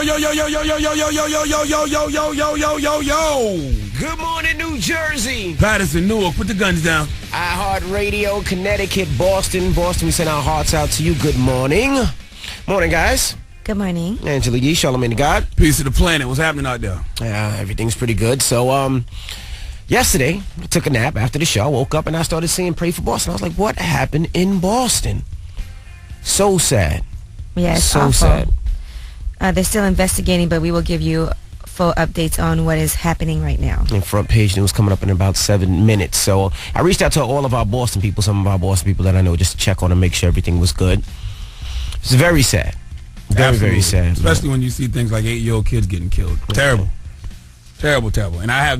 yo. Good morning, New Jersey. Patterson, Newark, put the guns down. Hart Radio, Connecticut, Boston. Boston, we send our hearts out to you. Good morning. Morning, guys. Good morning. Angelina Jolie, Charlamagne the God. Peace to the planet. What's happening out there? Everything's pretty good. So, yesterday, I took a nap after the show. I woke up and I started seeing Pray for Boston. I was like, what happened in Boston? So sad. Yeah, it's so awful. sad. They're still investigating, but we will give you full updates on what is happening right now. And front page news coming up in about 7 minutes. So I reached out to all of our Boston people, some of our Boston people that I know, just to check on and make sure everything was good. It's very sad. Very, Absolutely. very sad. Especially when you see things like 8-year-old kids getting killed. Terrible. Terrible. And I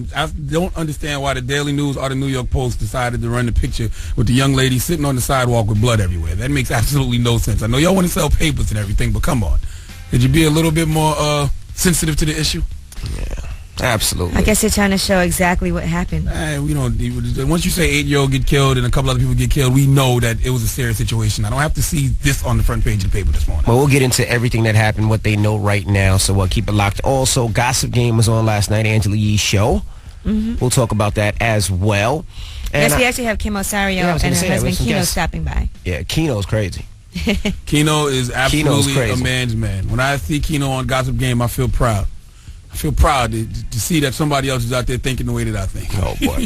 don't understand why the Daily News or the New York Post decided to run the picture with the young lady sitting on the sidewalk with blood everywhere. That makes absolutely no sense. I know y'all want to sell papers and everything, but come on. Could you be a little bit more sensitive to the issue? Yeah, absolutely. I guess they're trying to show exactly what happened. We don't. Once you say 8-year-old get killed and a couple other people get killed, we know that it was a serious situation. I don't have to see this on the front page of the paper this morning. Well, we'll get into everything that happened, what they know right now, so we'll keep it locked. Also, Gossip Game was on last night, Angela Yee's show. Mm-hmm. We'll talk about that as well. And yes, we actually have Kim Osario and her husband Keno stopping by. Yeah, Keno's crazy. Keno is absolutely a man's man. When I see Keno on Gossip Game, I feel proud. I feel proud to see that somebody else is out there thinking the way that I think. Oh, boy.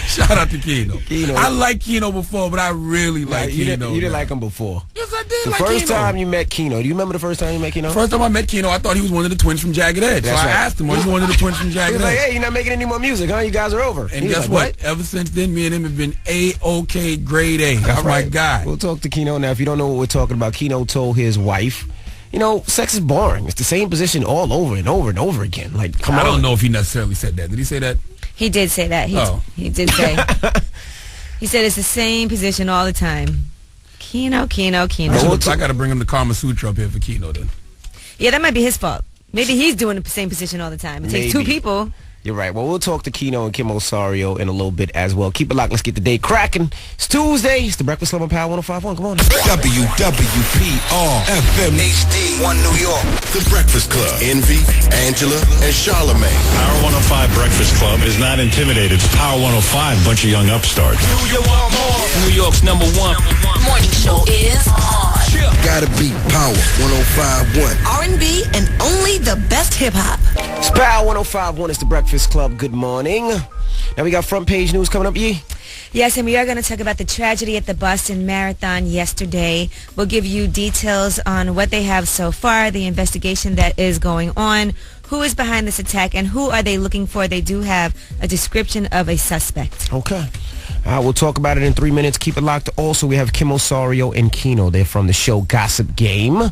Shout out to Keno. I liked Keno before, but I really like Keno. You didn't like him before. Yes, I did. The first time you met Keno, do you remember the first time you met Keno? First time I met Keno, I thought he was one of the twins from Jagged Edge. That's so I right. asked him, are you one of the twins from Jagged Edge? He was like, hey, you're not making any more music, huh? You guys are over. And guess what? Ever since then, me and him have been A-OK, grade A. That's my guy. We'll talk to Keno now. If you don't know what we're talking about, Keno told his wife, you know, sex is boring. It's the same position all over and over and over again. Like, come on. I don't know if he necessarily said that. Did he say that? He did say that. He did say. He said it's the same position all the time. Keno. I got to bring him the Kama Sutra up here for Keno then. Yeah, that might be his fault. Maybe he's doing the same position all the time. It takes two people. You're right. Well, we'll talk to Keno and Kim Osario in a little bit as well. Keep it locked. Let's get the day cracking. It's Tuesday. It's the Breakfast Club on Power 105.1. Come on. WWPR FM HD 1 New York. The Breakfast Club. Envy, Angela, and Charlamagne. Power 105 Breakfast Club is not intimidated. It's Power 105, bunch of young upstarts. New York's number one morning show is on. Gotta be Power 105.1. R&B and only the best hip-hop. It's Power 105.1. It's the Breakfast Club. Good morning. Now we got front page news coming up, Yee. Yes, and we are going to talk about the tragedy at the Boston Marathon yesterday. We'll give you details on what they have so far, the investigation that is going on, who is behind this attack, and who are they looking for. They do have a description of a suspect. Okay. We'll talk about it in 3 minutes. Keep it locked. Also, we have Kim Osario and Keno. They're from the show Gossip Game.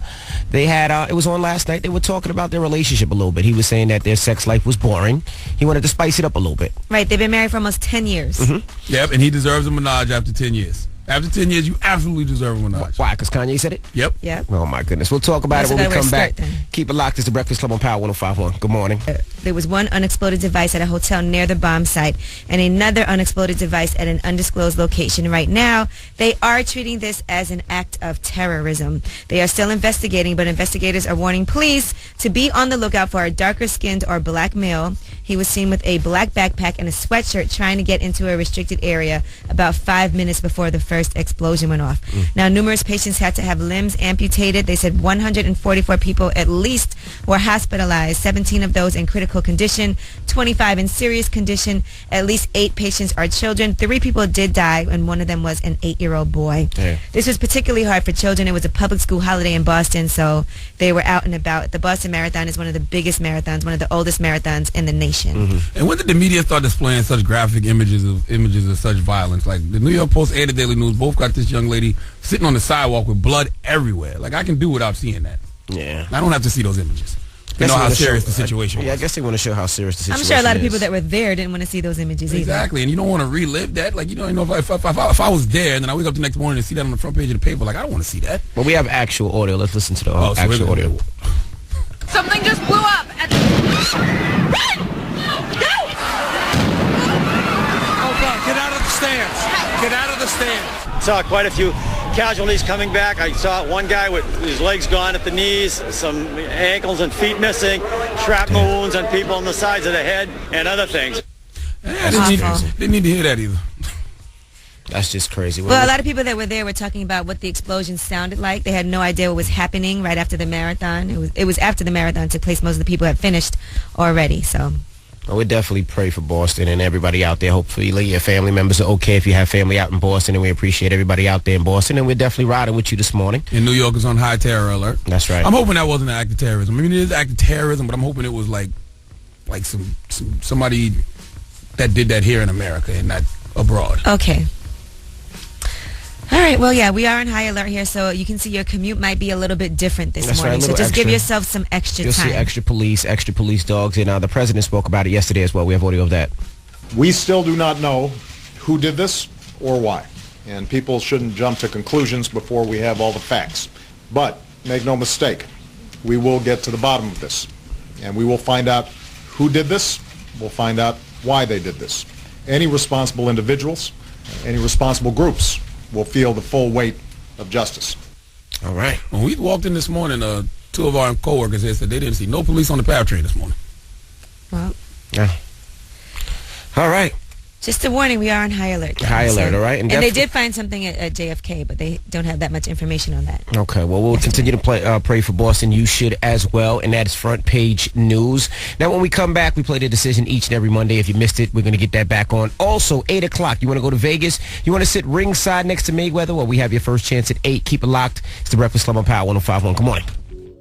They had, it was on last night. They were talking about their relationship a little bit. He was saying that their sex life was boring. He wanted to spice it up a little bit. Right. They've been married for almost 10 years. Mm-hmm. Yep, and he deserves a menage after 10 years. After 10 years, you absolutely deserve a menage. Why? Because Kanye said it? Yep. Oh, my goodness. We'll talk about it when we come back. Keep it locked. It's the Breakfast Club on Power 105.1. Good morning. There was one unexploded device at a hotel near the bomb site and another unexploded device at an undisclosed location. Right now, they are treating this as an act of terrorism. They are still investigating, but investigators are warning police to be on the lookout for a darker-skinned or black male. He was seen with a black backpack and a sweatshirt trying to get into a restricted area about 5 minutes before the first explosion went off. Now, numerous patients had to have limbs amputated. They said 144 people at least were hospitalized, 17 of those in critical condition, 25 in serious condition. At least 8 patients are children. 3 people did die, and one of them was an 8-year-old boy. Yeah. This was particularly hard for children. It was a public school holiday in Boston, so they were out and about. The Boston Marathon is one of the biggest marathons, one of the oldest marathons in the nation. And when did the media start displaying such graphic images of such violence? Like the New York Post and the Daily News both got this young lady sitting on the sidewalk with blood everywhere. Like, I can do without seeing that. Yeah. I don't have to see those images. You know how serious the situation was. Yeah, I guess they want to show how serious the situation is. I'm sure a lot of people that were there didn't want to see those images either. Exactly, and you don't want to relive that. Like, you know, if I was there and then I wake up the next morning and see that on the front page of the paper, like, I don't want to see that. Well, we have actual audio. Let's listen to the actual audio. Something just blew up. Run! Go! Get out of the stands. Get out of the stands. Saw quite a few casualties coming back. I saw one guy with his legs gone at the knees, some ankles and feet missing, shrapnel wounds on people on the sides of the head, and other things. Didn't need to hear that either. That's just crazy. Well, a lot of people that were there were talking about what the explosion sounded like. They had no idea what was happening right after the marathon. It was after the marathon took place. Most of the people had finished already. So we definitely pray for Boston and everybody out there. Hopefully your family members are okay if you have family out in Boston, and we appreciate everybody out there in Boston, and we're definitely riding with you this morning. And New York is on high terror alert. That's right. I'm hoping that wasn't an act of terrorism. I mean, it is an act of terrorism, but I'm hoping it was like somebody that did that here in America and not abroad. Okay. All right. Well, yeah, we are on high alert here, so you can see your commute might be a little bit different this morning. So just give yourself some extra You'll time. see extra police dogs, and the president spoke about it yesterday as well. We have audio of that. We still do not know who did this or why, and people shouldn't jump to conclusions before we have all the facts. But make no mistake, we will get to the bottom of this, and we will find out who did this. We'll find out why they did this. Any responsible individuals, any responsible groups will feel the full weight of justice. All right. When we walked in this morning, two of our coworkers here said they didn't see no police on the PATH train this morning. Well, yeah. All right. Just a warning, we are on high alert. High alert, all right. And they did find something at JFK, but they don't have that much information on that. Okay, well, we'll continue to pray for Boston. You should as well, and that is front page news. Now, when we come back, we play The Decision each and every Monday. If you missed it, we're going to get that back on. Also, 8 o'clock, you want to go to Vegas? You want to sit ringside next to Mayweather? Well, we have your first chance at 8. Keep it locked. It's the Breakfast Club on Power 105.1. Come on.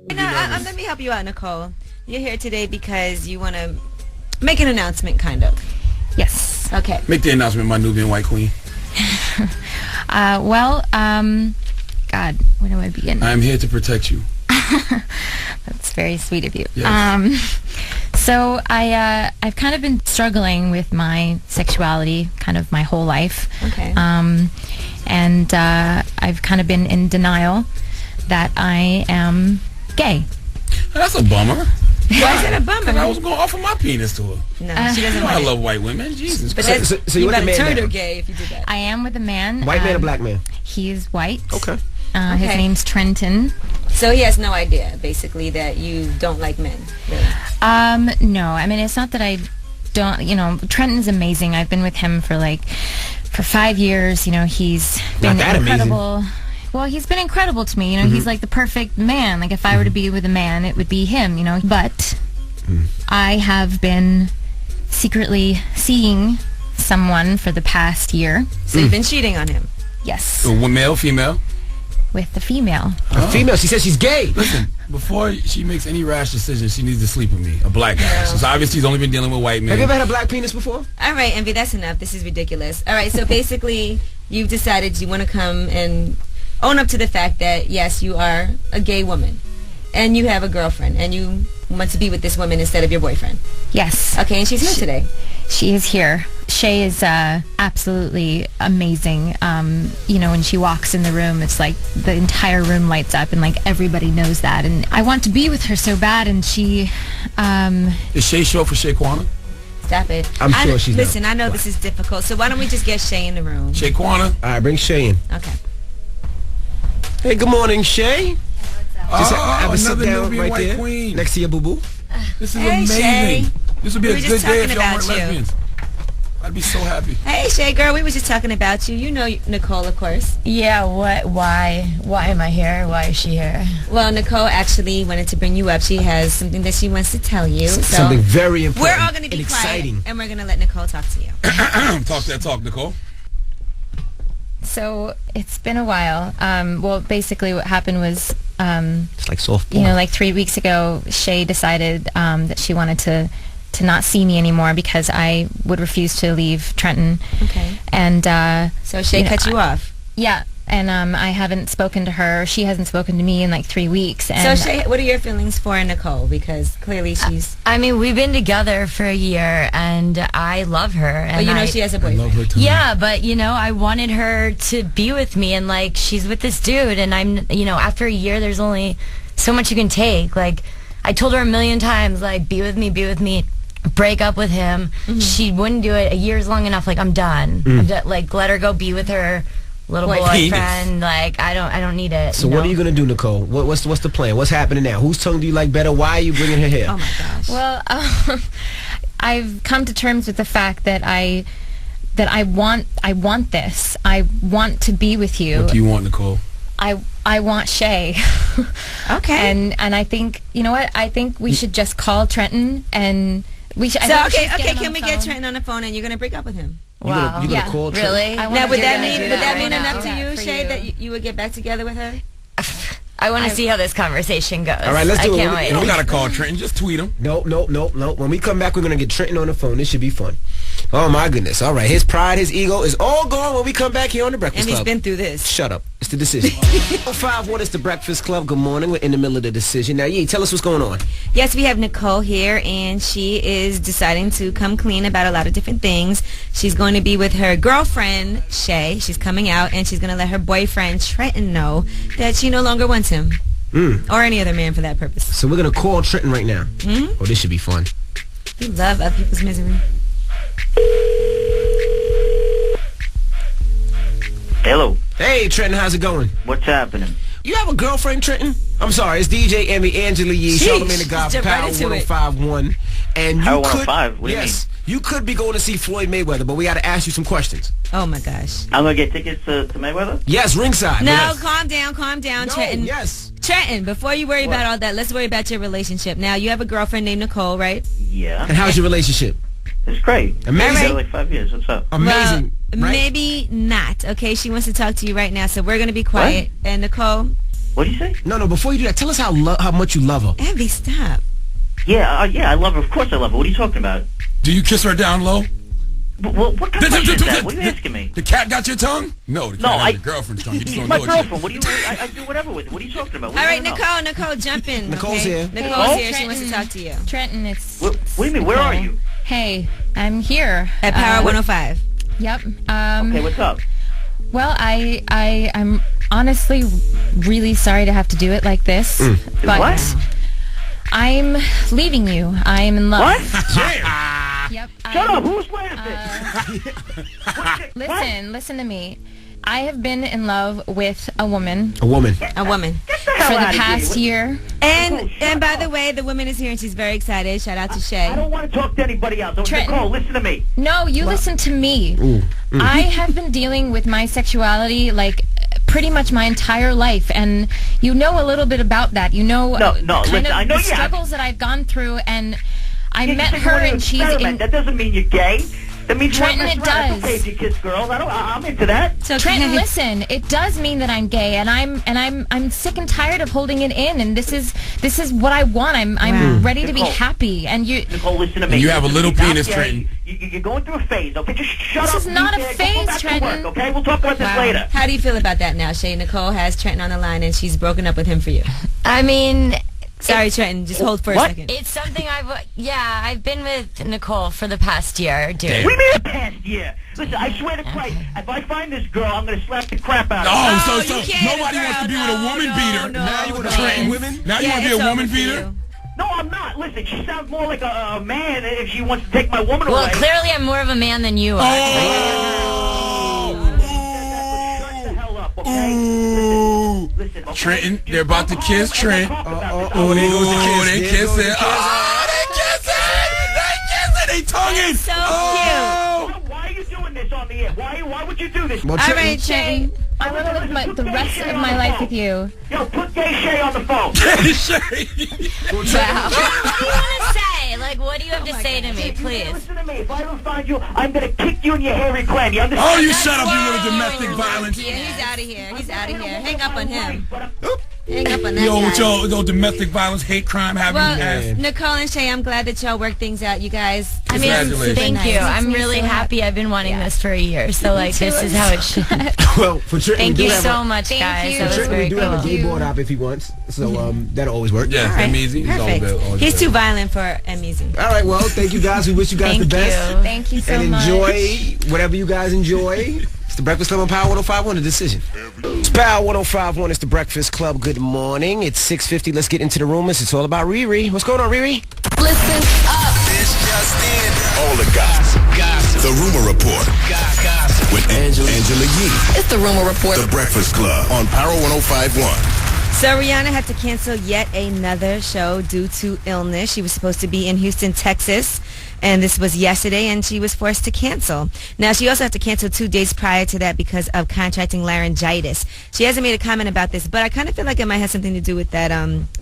Let me help you out, Nicole. You're here today because you want to make an announcement, kind of. Yes. Okay. Make the announcement, my Nubian white queen. God, where do I begin? I am here to protect you. That's very sweet of you. Yes. So I've kind of been struggling with my sexuality kind of my whole life. Okay. And I've kind of been in denial that I am gay. That's a bummer. Why is it a bummer? I was going to offer my penis to her. No, she doesn't want I it. love white women. Jesus But Christ. that's, you better turn her gay if you do that. I am with a man. White man or black man? He is white. Okay. His name's Trenton. So he has no idea, basically, that you don't like men, really? No. I mean, it's not that I don't, Trenton's amazing. I've been with him for 5 years. He's been incredible. Amazing. Well, he's been incredible to me. He's like the perfect man. Like, if I were to be with a man, it would be him, But I have been secretly seeing someone for the past year. So you've been cheating on him? Yes. Male, female? With the female. A female? She says she's gay. Listen, before she makes any rash decision, she needs to sleep with me. A black guy. No. Since obviously she's only been dealing with white men. Have you ever had a black penis before? All right, Envy, that's enough. This is ridiculous. All right, so basically, you've decided you want to come and own up to the fact that, yes, you are a gay woman. And you have a girlfriend. And you want to be with this woman instead of your boyfriend. Yes. Okay, and she's here today. She is here. Shay is absolutely amazing. When she walks in the room, it's like the entire room lights up, and everybody knows that. And I want to be with her so bad. And she, is Shay short for Shaquana? Stop it. I'm sure she's. Listen, I know this is difficult, so why don't we just get Shay in the room? Shaquana. All right, bring Shay in. Okay. Hey, good morning, Shay. Just have a sit down right there queen. next to your boo-boo. This is amazing. Shay. This would be a good day if y'all weren't you. lesbians. I'd be so happy. Hey, Shay, girl, we were just talking about you. You know Nicole, of course. Yeah, what? Why am I here? Why is she here? Well, Nicole actually wanted to bring you up. She has something that she wants to tell you. Something very important. We're all going to be exciting. Quiet, and we're going to let Nicole talk to you. Talk that talk, Nicole. So it's been a while. Well, basically what happened was, it's like softball. 3 weeks ago, Shay decided that she wanted to not see me anymore because I would refuse to leave Trenton. Okay. And so Shay cut you off. Yeah. And I haven't spoken to her. She hasn't spoken to me in 3 weeks. And so Shay, what are your feelings for Nicole? Because clearly she's... I mean, we've been together for a year, and I love her. And but she has a boyfriend. I love her too. Yeah, but, I wanted her to be with me, and, she's with this dude, and I'm, after a year, there's only so much you can take. I told her a million times, be with me, break up with him. Mm-hmm. She wouldn't do it. A year's long enough. I'm done. I'm done. Let her go be with her little boyfriend. Like, I don't need it. So what are you going to do, Nicole? What's the plan? What's happening now? Whose tongue do you like better? Why are you bringing her here? Oh, my gosh. Well, I've come to terms with the fact that I want this. I want to be with you. What do you want, Nicole? I want Shay. Okay. And I think, you know what? I think we should just call Trenton and we should. Okay. Can we get Trenton on the phone and you're gonna break up with him? Wow. You're gonna call Trenton? Really? Now, would that mean enough to you, Shay, that you would get back together with her? I want to see how this conversation goes. All right, let's do it. I can't wait. We gotta call Trenton. Just tweet him. No. When we come back, we're gonna get Trenton on the phone. This should be fun. Oh my goodness. All right, his pride, his ego is all gone when we come back here on the Breakfast Club. And he's been through this. Shut up. It's the decision. 5-1 is the Breakfast Club. Good morning. We're in the middle of the decision. Now, tell us what's going on. Yes, we have Nicole here, and she is deciding to come clean about a lot of different things. She's going to be with her girlfriend, Shay. She's coming out, and she's going to let her boyfriend, Trenton, know that she no longer wants him. Or any other man for that purpose. So we're going to call Trenton right now. Oh, this should be fun. We love other people's misery. Hello. Hey, Trenton, how's it going? What's happening? You have a girlfriend, Trenton? I'm sorry, it's DJ Envy, Angela Yee, Charlamagne the God, Power 105.1. And Power 105? What do you mean? You could be going to see Floyd Mayweather, but we got to ask you some questions. Oh, my gosh. I'm going to get tickets to Mayweather? Yes, ringside. No, yes. calm down, Trenton. Yes. Trenton, before you worry about all that, let's worry about your relationship. Now, you have a girlfriend named Nicole, right? Yeah. And how's your relationship? It's great. Amazing. Like 5 years. What's up? Amazing. Well, right? Maybe not. Okay, she wants to talk to you right now, so we're going to be quiet. What? And Nicole? What do you say? No, before you do that, tell us how much you love her. Envy, stop. Yeah, I love her. Of course I love her. What are you talking about? Do you kiss her down low? What kind of question is that? What are you asking me? The cat got your tongue? No, the cat has your girlfriend's tongue. You just don't my know it girlfriend. yet. What do you? I do whatever with it. What are you talking about? All right, Nicole, jump in. Nicole's here. Nicole's here. She wants to talk to you. Trenton, it's... What do you mean? Where are you? Hey, I'm here. At Power 105. Yep. Okay, what's up? Well, I'm honestly really sorry to have to do it like this. But what? I'm leaving you. I'm in love. What? Yep. Shut up. Who's laughing? Listen to me. I have been in love with a woman. A woman. For the past year. And by the way, the woman is here and she's very excited. Shout out to Shay. I don't want to talk to anybody else. Nicole, listen to me. No, you listen to me. I have been dealing with my sexuality like pretty much my entire life, and you know a little bit about that. You know, listen, I know the struggles that I've gone through, and I met her, and she's in. That doesn't mean you're gay. That means Trenton, it does. It's okay if you kiss girls. I'm into that. So Trenton, listen, it does mean that I'm gay, and I'm sick and tired of holding it in, and this is what I want. I'm ready to be happy, and you. Nicole, listen to me. And you have a little penis, Trenton. You're going through a phase, okay? Just shut up. This is not a phase, Trenton. Okay, we'll talk about this later. How do you feel about that now, Shay? Nicole has Trenton on the line, and she's broken up with him for you. I mean... Sorry, Trenton. Just hold for a second. It's something I've been with Nicole for the past year, dude. We made a past year. Listen, I swear to Christ, if I find this girl, I'm going to slap the crap out of her. So nobody wants to be with a woman beater. Now you want to train women? Now you want to be a woman beater? No, I'm not. Listen, she sounds more like a man if she wants to take my woman away. Well, clearly I'm more of a man than you are. Shut the hell up, okay? Listen, okay? Trenton, they're about to kiss Trent. Oh, there goes the kiss. They kissing. Oh, they kissing. They tonguing. So cute. Why are you doing this on the air? Why would you do this? All right, Trenton. I want to live the rest of my life with you. Yo, put Gay Shay on the phone. Gay Shay. Wow. What do you want to say? Like, what do you have to say to me, please? Listen to me. If I don't find you, I'm going to kick you in your hairy clan. You understand? Oh, you shut up, you little domestic violence. Yeah, he's out of here. He's out of here. Hang up on him. Hang up on that Yo, guy. with your domestic violence, hate crime, having Nicole and Shay, I'm glad that y'all worked things out. You guys, I mean, thank you. I'm really happy. I've been wanting this for a year, so like this is how it should. Well, for Trenton, thank you so much, guys. That was very cool. We do have a gay board op if he wants, so that'll always work. Yeah, right. easy. Perfect. He's too violent for easy. All right, well, thank you guys. We wish you guys the best. Thank you so much. And enjoy whatever you guys enjoy. It's the Breakfast Club on Power 105.1, The Decision. It's Power 105.1. It's the Breakfast Club. Good morning. It's 6:50. Let's get into the rumors. It's all about Riri. What's going on, Riri? Listen up. This just in. All the gossip. The Rumor Report with Angela Yee. It's the Rumor Report. The Breakfast Club on Power 105.1. So Rihanna had to cancel yet another show due to illness. She was supposed to be in Houston, Texas, and this was yesterday, and she was forced to cancel. Now, she also had to cancel 2 days prior to that because of contracting laryngitis. She hasn't made a comment about this, but I kind of feel like it might have something to do with that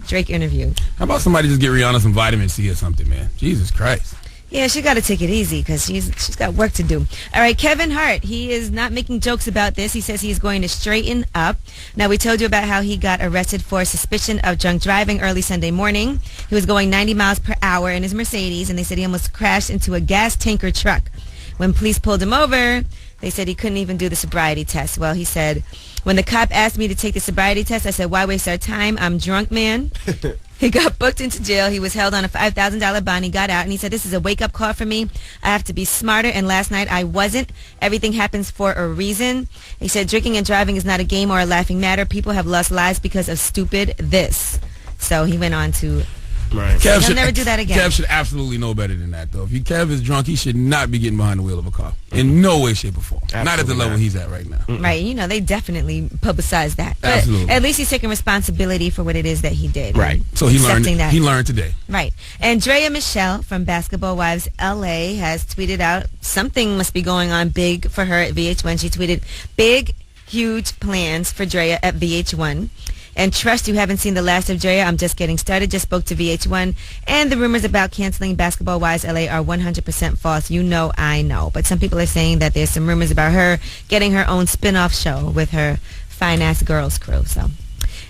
Drake interview. How about somebody just get Rihanna some vitamin C or something, man? Jesus Christ. Yeah, she got to take it easy because she's got work to do. All right, Kevin Hart, he is not making jokes about this. He says he's going to straighten up. Now, we told you about how he got arrested for suspicion of drunk driving early Sunday morning. He was going 90 miles per hour in his Mercedes, and they said he almost crashed into a gas tanker truck. When police pulled him over, they said he couldn't even do the sobriety test. Well, he said, when the cop asked me to take the sobriety test, I said, why waste our time? I'm drunk, man. He got booked into jail. He was held on a $5,000 bond. He got out, and he said, this is a wake-up call for me. I have to be smarter, and last night I wasn't. Everything happens for a reason. He said, drinking and driving is not a game or a laughing matter. People have lost lives because of stupid this. So he went on to... Right. He'll never do that again. Kev should absolutely know better than that, though. If Kev is drunk, he should not be getting behind the wheel of a car. In no way, shape, or form. Absolutely not at the level he's at right now. Right. You know, they definitely publicized that. But absolutely. At least he's taking responsibility for what it is that he did. Right. So he learned today. Right. Andrea Michelle from Basketball Wives LA has tweeted out something must be going on big for her at VH1. She tweeted, big, huge plans for Drea at VH1. And trust you haven't seen the last of Drea. I'm just getting started. Just spoke to VH1. And the rumors about canceling Basketball Wives LA are 100% false. You know, I know. But some people are saying that there's some rumors about her getting her own spin-off show with her fine-ass girls crew. So,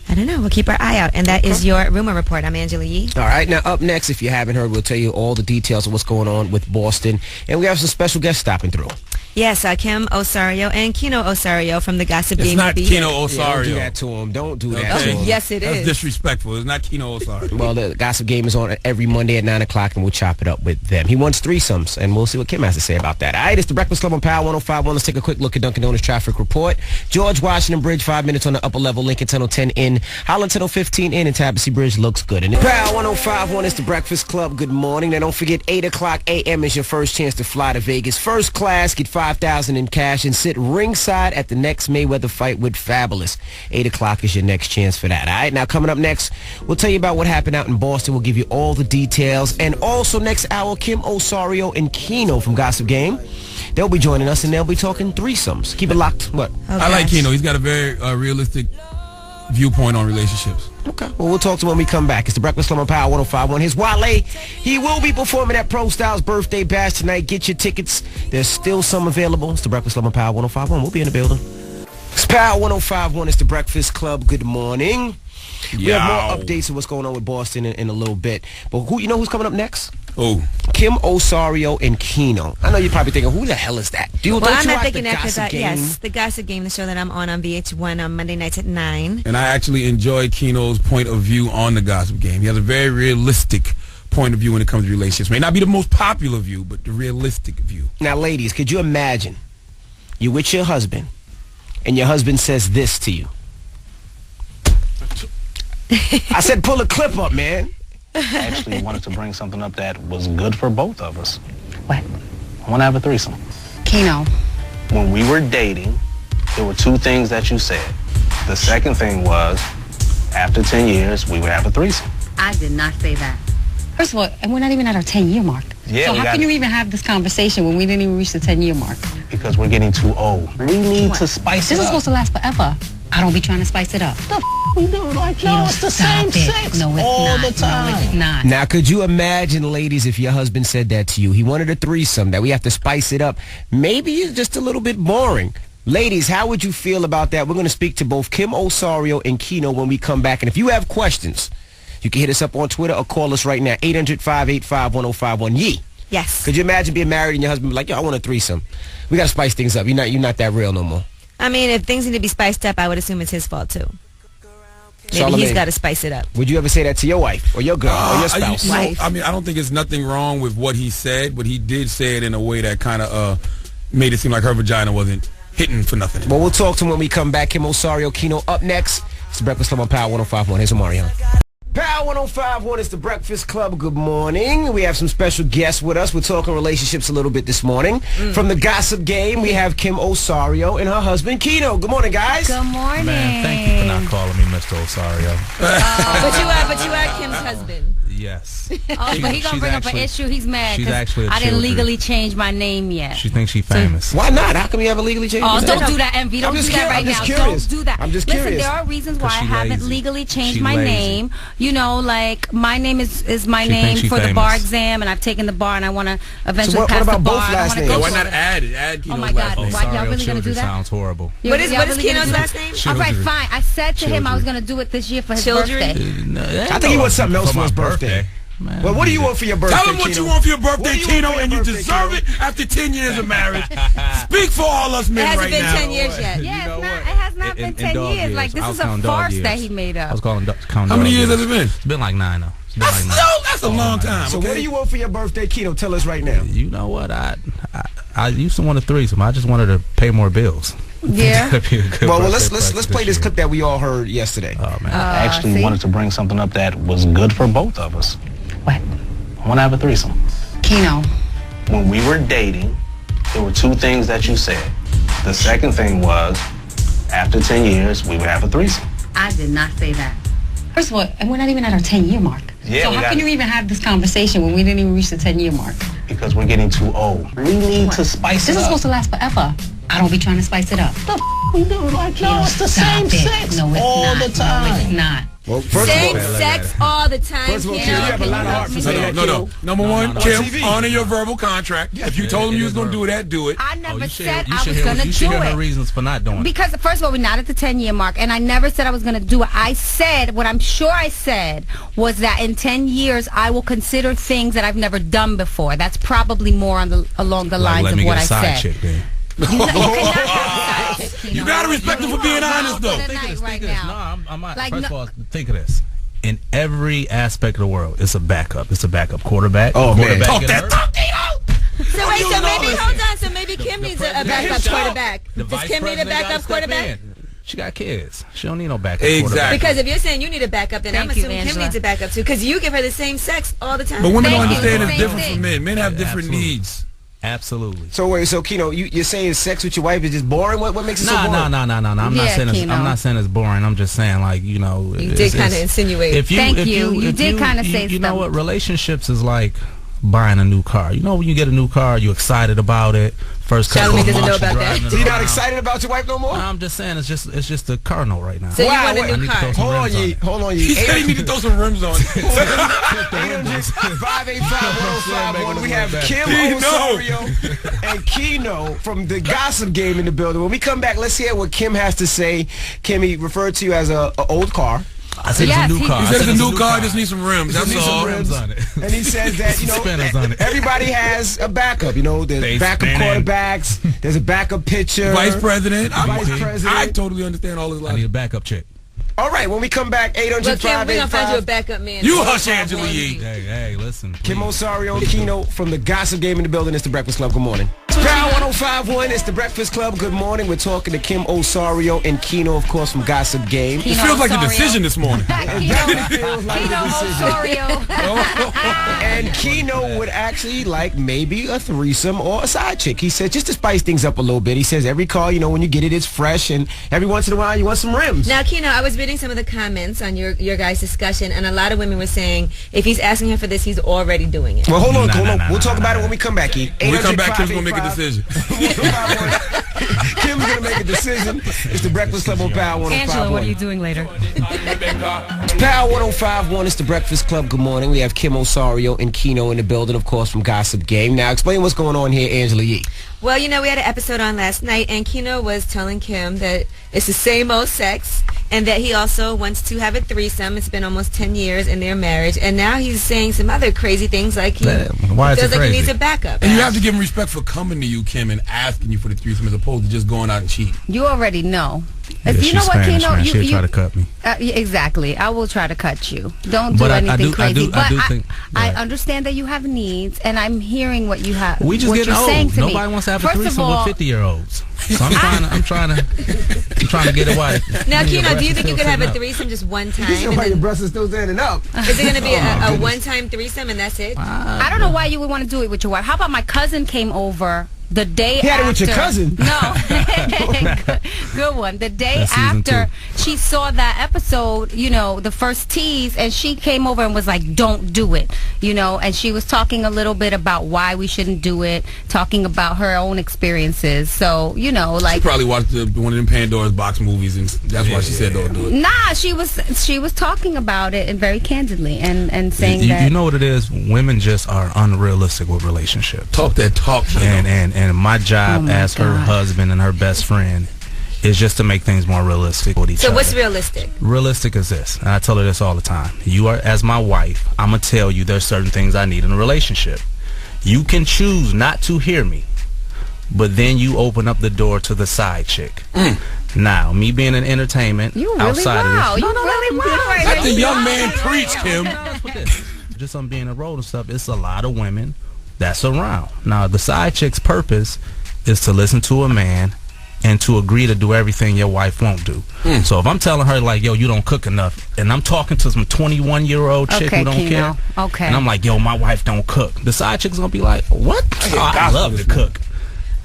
I don't know. We'll keep our eye out. And that is your Rumor Report. I'm Angela Yee. All right. Now, up next, if you haven't heard, we'll tell you all the details of what's going on with Boston. And we have some special guests stopping through. Yes, Kim Osario and Kino Osario from the Gossip Game. It's not Kino Osario. Yeah, don't do that to him. Don't do that to him. Yes, it is. That's disrespectful. It's not Kino Osario. Well, the Gossip Game is on every Monday at 9 o'clock, and we'll chop it up with them. He wants threesomes, and we'll see what Kim has to say about that. All right, it's the Breakfast Club on Power 105.1. Let's take a quick look at Dunkin' Donuts traffic report. George Washington Bridge, 5 minutes on the upper level. Lincoln Tunnel 10 in. Holland Tunnel 15 in, and Tabassy Bridge looks good. And Power 105.1 is the Breakfast Club. Good morning. Now, don't forget, 8 o'clock a.m. is your first chance to fly to Vegas. First class, get $5,000 in cash and sit ringside at the next Mayweather fight with Fabulous. 8 o'clock is your next chance for that. All right, now coming up next, we'll tell you about what happened out in Boston. We'll give you all the details. And also next hour, Kim Osario and Kino from Gossip Game. They'll be joining us, and they'll be talking threesomes. Keep it locked. What? Oh, I like Kino. He's got a very realistic viewpoint on relationships. Okay. Well, we'll talk to him when we come back. It's the Breakfast Club on Power 105.1. Here's Wale. He will be performing at Pro Styles' birthday bash tonight. Get your tickets. There's still some available. It's the Breakfast Club on Power 105.1. We'll be in the building. It's Power 105.1. It's the Breakfast Club. Good morning. We have more updates of what's going on with Boston in a little bit. But who's coming up next? Oh, Kim Osario and Kino. I know you're probably thinking, who the hell is that? I'm not thinking that because yes, the Gossip Game, the show that I'm on VH1 on Monday nights at 9. And I actually enjoy Kino's point of view on the Gossip Game. He has a very realistic point of view when it comes to relationships. May not be the most popular view, but the realistic view. Now, ladies, could you imagine you're with your husband, and your husband says this to you? I said, pull a clip up, man. I actually wanted to bring something up that was good for both of us. What? I want to have a threesome. Kino. When we were dating, there were 2 things that you said. The second thing was, after 10 years, we would have a threesome. I did not say that. First of all, and we're not even at our 10-year mark. Yeah, so how can you even have this conversation when we didn't even reach the 10-year mark? Because we're getting too old. We need to spice it up. This is supposed to last forever. I don't be trying to spice it up. We do like, no, it's the same sex all the time. No, it's not. Now, could you imagine, ladies, if your husband said that to you? He wanted a threesome, that we have to spice it up. Maybe it's just a little bit boring. Ladies, how would you feel about that? We're going to speak to both Kim Osario and Kino when we come back. And if you have questions, you can hit us up on Twitter or call us right now, 800-585-1051. Yee. Yes. Could you imagine being married and your husband be like, yo, I want a threesome. We got to spice things up. You're not that real no more. I mean, if things need to be spiced up, I would assume it's his fault, too. Maybe he's got to spice it up. Would you ever say that to your wife or your girl or your spouse? I mean, I don't think there's nothing wrong with what he said, but he did say it in a way that kind of made it seem like her vagina wasn't hitting for nothing. Well, we'll talk to him when we come back. Kim Osario, Kino up next. It's the Breakfast Club on Power 105.1. Here's Omarion. Power 105.1 is the Breakfast Club. Good morning. We have some special guests with us. We're talking relationships a little bit this morning. From the Gossip Game, we have Kim Osario and her husband, Keno. Good morning, guys. Good morning. Man, thank you for not calling me Mr. Osario. But you are Kim's husband. Yes. But he gonna bring up an issue. He's mad. She's actually I didn't legally change my name yet. She thinks she's famous. Why not? How come you haven't legally changed? Don't do that, Envy. Don't do that right now. Don't do that. I'm just Listen, curious. there are reasons why I haven't legally changed She my lazy. name. You know, like my name is my She name thinks she for the famous. bar exam, and I've taken the bar, and I want to eventually what pass about the bar. both and I last wanna names? go Why for not it. add Keno's Oh my God! last name? Why y'all really gonna do that? Sounds horrible. What is Keno's last name? All right, fine. I said to him I was gonna do it this year for his birthday. I think he wants something else for his birthday. Man, Well, what do you want for your birthday, Tell him what Keno? you want for your birthday, What do you Keno, want for and your you birthday, deserve Keno? it after 10 years of marriage. Speak for all us It men hasn't right been now. 10 years yet. Yeah, it has not been 10 years. Like, this is a farce that he made up. I was counting How many years has it been? It's been like 9 though. It's been like 9. That's a long time. So okay? what do you want for your birthday, Keno? Tell us right now. You know what? I used to want a threesome. I just wanted to pay more bills. Yeah. That'd be a good Well, birthday let's present play this year. clip that we all heard yesterday. Oh man. I actually wanted to bring something up that was good for both of us. What? I want to have a threesome. Keno. When we were dating, there were 2 things that you said. The second thing was, after 10 years, we would have a threesome. I did not say that. First of all, and we're not even at our 10-year mark. Yeah, so we how got can it. you even have this conversation when we didn't even reach the 10-year mark? Because we're getting too old. We need to spice This it is up. supposed to last forever. I don't be trying to spice it up. We do like, no, it's the Stop same it. sex No, it's all not. the time. No, it's not. Well, first Same of all, sex all the time. First of all, Keno, you have a lot of heart for saying that, No. Keno. Number one, no. Kim, On TV. honor your verbal contract. If you told him you was going to do that, do it. I never you said you I should was hear- going to You should do hear her it. reasons for not doing it. Because, first of all, we're not at the 10-year mark, and I never said I was going to do it. I said, what I'm sure I said was that in 10 years, I will consider things that I've never done before. That's probably more along the lines let of me what get I a side said. chick then. You gotta respect him for being honest, though. Think of this. Right Think of this. now. No, I'm not. Like, First no- of all, think of this. In every aspect of the world, it's a backup. It's a backup quarterback. Oh, man. Quarterback Talk get that hurt. talk, Keno. So wait, so know maybe, this. hold on, so maybe Kim needs a backup quarterback. The Does vice Kim need a president gotta backup step quarterback? in. She got kids. She don't need no backup Exactly. quarterback. Because if you're saying you need a backup, then I'm Thank you, assuming Kim Angela. needs a backup too. Because you give her the same sex all the time. But women don't Thank you. understand it's Same different thing. from men. Men have different absolutely. needs. Absolutely. So wait, so Keno, you're saying sex with your wife is just boring? What makes it so boring? No. I'm not Yeah, saying it's, Keno. I'm not saying it's boring. I'm just saying, like, you know, You did kind of insinuate. If you, Thank if you. You if did kinda say You know stuff. what? Relationships is like buying a new car. You know, when you get a new car, you're excited about it. First couple Charlamagne of doesn't know months, you're about that. driving it So you're not around. excited about your wife no more? I'm just saying, it's just a car note right now. So you want a wait, new I need to car. throw some Hold on, rims on ye. it. Hold on, ye. He said you need to throw some rims on. 585-1051. We have Kim Keno. Osario and Keno from the Gossip Game in the building. When we come back, let's hear what Kim has to say. Kim, he referred to you as a old car. I said Yes, it's a new car. He I said it's a it's new car, just need some rims. That's Need some all. rims. on it. And he says that, you know, Spinners on it. everybody has a backup. You know, there's They backup spinning. quarterbacks. There's a backup pitcher. Vice president. Vice president. I totally understand all his I need life. a backup chick. All right, when we come back, 800 Well, Kim, we're going to find you a 585. backup man. You hush, Angela Yee. Hey, listen. Kim please. Osario and Keno from the Gossip Game in the building. It's the Breakfast Club. Good morning. Power 105.1. It's the Breakfast Club. Good morning. We're talking to Kim Osario and Keno, of course, from Gossip Game. It feels like a decision this morning. It definitely feels like a decision. Osorio. And Keno would actually like maybe a threesome or a side chick. He said just to spice things up a little bit. He says every car, you know, when you get it, it's fresh, and every once in a while you want some rims. Now, Keno, I was reading some of the comments on your guys' discussion, and a lot of women were saying if he's asking her for this, he's already doing it. Well, hold on. Nah, We'll talk about it when we come back, E. When we come back, Kim's going to make a decision. Kim's going to make a decision. It's the Breakfast Club on Power 105.1. Angela, what are you doing later? Power 105.1. It's the Breakfast Club. Good morning. We have Kim Osario and Keno in the building, of course, from Gossip Game. Now, explain what's going on here, Angela Yee. Well, you know, we had an episode on last night, and Keno was telling Kim that it's the same old sex, and that he also wants to have a threesome. It's been almost 10 years in their marriage, and now he's saying some other crazy things like he Why is feels it like he crazy? needs a backup. And you have to give him respect for coming to you, Kim, and asking you for the threesome as opposed to just going out and cheating. You already know. Yeah, You know she's what, Spanish, Keno? man. She'll You try to cut me. yeah, exactly. I will try to cut you. Don't do But I anything do- crazy. I do but think- I right. understand that you have needs, and I'm hearing what you have. We just what getting you're old. saying to Nobody me. wants to have a First of threesome all, with 50-year-olds. So I'm trying to get away. Now, Keno, do you think you could have a threesome just one time? Your breasts are still standing up. Is it going to be a one-time threesome and that's it? I don't know why you would want to do it with your wife. How about my cousin came over the day after? He had it with your cousin? No. Good one. The day after she saw that episode, the first tease, and she came over and was like, don't do it, and she was talking a little bit about why we shouldn't do it, talking about her own experiences. So, she probably watched one of them Pandora's Box movies, and that's why she said don't do it. Nah, she was talking about it and very candidly and saying that. You know what it is? Women just are unrealistic with relationships. Talk that talk. And my job as her husband and her best friend is just to make things more realistic with each other. So what's realistic? Realistic is this, and I tell her this all the time. You are, as my wife, I'm going to tell you there's certain things I need in a relationship. You can choose not to hear me, but then you open up the door to the side chick. Now, me being in entertainment, you really outside wow. of this, You really wow right Let the young man preach, Kim. Just on being a road and stuff, it's a lot of women that's around. Now, the side chick's purpose is to listen to a man and to agree to do everything your wife won't do. So if I'm telling her, like, yo, you don't cook enough, and I'm talking to some 21-year-old chick who don't care, and I'm like, yo, my wife don't cook, the side chick's going to be like, what? I love to cook.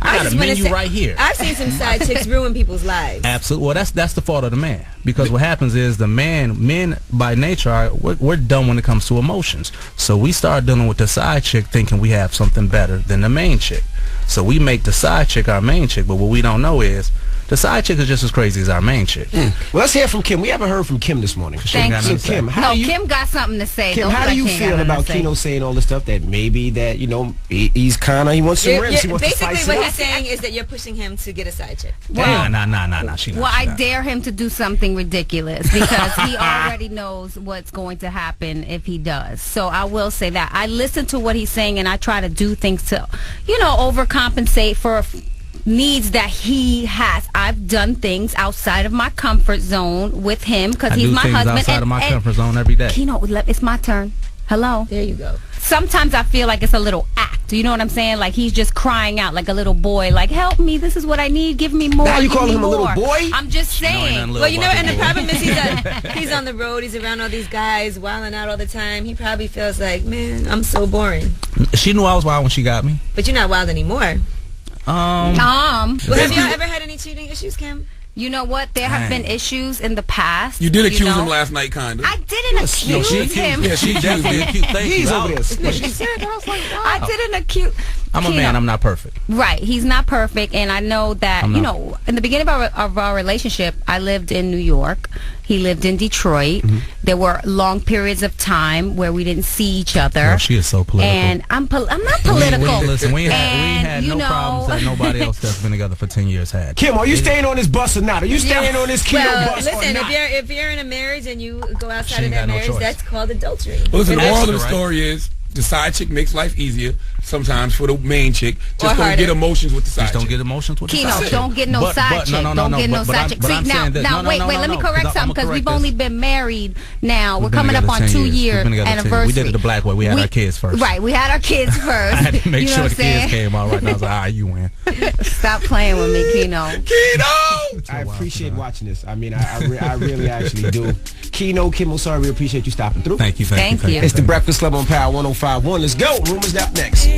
I got a menu right here. I've seen some side chicks ruin people's lives. Absolutely. Well, that's the fault of the man, because what happens is men by nature we're dumb when it comes to emotions. So we start dealing with the side chick thinking we have something better than the main chick. So we make the side chick our main chick, but what we don't know is the side chick is just as crazy as our main chick. Well, let's hear from Kim. We haven't heard from Kim this morning. Thank you. So, Kim, Kim got something to say. Kim, how do you feel about Keno saying all the stuff that maybe that, he's kind of, he wants some rims, he wants to spice it up? Basically what he's saying is that you're pushing him to get a side chick. Well, nah. I dare him to do something ridiculous because he already knows what's going to happen if he does. So I will say that. I listen to what he's saying and I try to do things to, overcompensate for needs that he has. I've done things outside of my comfort zone with him because he's my husband. Outside of my comfort zone every day. It's my turn. Hello. There you go. Sometimes I feel like it's a little act. You know what I'm saying? Like he's just crying out like a little boy. Like, help me. This is what I need. Give me more. Now you calling him a little boy? I'm just saying. And the problem is he's on the road. He's around all these guys, wilding out all the time. He probably feels like, man, I'm so boring. She knew I was wild when she got me. But you're not wild anymore. Well, have y'all ever had any cheating issues, Kim? You know what? There have been issues in the past. You did accuse him last night, kind of. I didn't accuse him. Yeah, she definitely accused him. He's over there. She said that. I was like, wow. I didn't accuse. I'm a man. I'm not perfect. Right. He's not perfect. And I know that, in the beginning of our relationship, I lived in New York. He lived in Detroit. There were long periods of time where we didn't see each other. Oh, she is so political. And I'm not political. Listen, we had no problems that nobody else that's been together for 10 years had. Kim, are you staying on this bus or not? Are you staying on this Keno bus or not? Listen, if you're in a marriage and you go outside of that marriage, that's called adultery. Well, listen, the moral of the story is the side chick makes life easier sometimes for the main chick. Just don't get emotions with the side chick. Just don't get emotions with the side chick. Don't get no side chick. Don't get no side chick. See, now, wait, let me correct something because we've only been married now. We're coming up on 2-year anniversary. We did it the black way. We had our kids first. Right, we had our kids first. I had to make sure the kids came out right now. I was like, all right, you win. Stop playing with me, Keno. I appreciate watching this. I mean, I really actually do. Keno, Kim, sorry, we appreciate you stopping through. Thank you. It's the Breakfast Club on Power 105.1. Let's go. Rumors up next.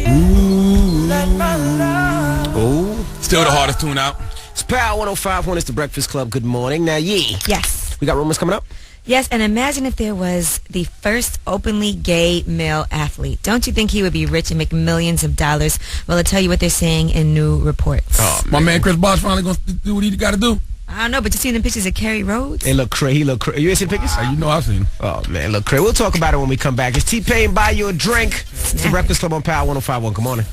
Still the hardest tune out. It's Power 105.1. It's the Breakfast Club. Good morning. Now, Yes. We got rumors coming up? Yes, and imagine if there was the first openly gay male athlete. Don't you think he would be rich and make millions of dollars? Well, I'll tell you what they're saying in new reports. Oh, my man Chris Bosh finally going to do what he got to do. I don't know, but you seen the pictures of Kerry Rhodes? He look crazy. You ain't seen the pictures? You know I've seen. Oh, man, look crazy. We'll talk about it when we come back. It's T-Pain, buy you a drink. It's the Breakfast Club on Power 105.1. Good morning.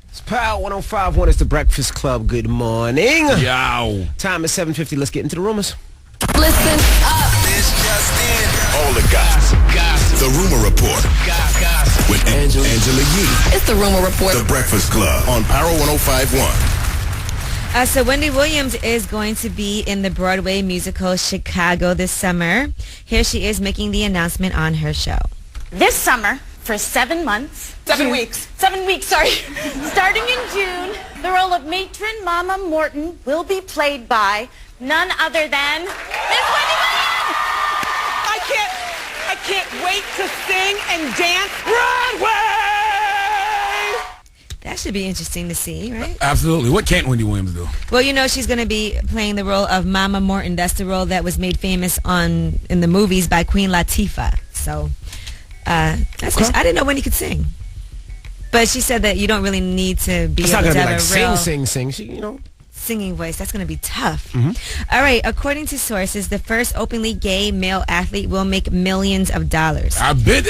It's Power 105.1. It's the Breakfast Club. Good morning. Yow. Time is 7:50. Let's get into the rumors. Listen up. This just in. All the gossip. The Rumor Report. With Angela Yee. It's the Rumor Report. The Breakfast Club on Power 105.1. So Wendy Williams is going to be in the Broadway musical Chicago this summer. Here she is making the announcement on her show. This summer, for 7 months. 7 weeks. 7 weeks, sorry. Starting in June, the role of matron Mama Morton will be played by none other than Miss Wendy Williams. I can't wait to sing and dance Broadway. That should be interesting to see, right? Absolutely. What can't Wendy Williams do? Well, you know she's going to be playing the role of Mama Morton. That's the role that was made famous in the movies by Queen Latifah. So that's I didn't know Wendy could sing. But she said that you don't really need to be It's able not to going to be have like a real sing. She, you know. singing voice. That's going to be tough. Mm-hmm. All right. According to sources, the first openly gay male athlete will make millions of dollars. I've been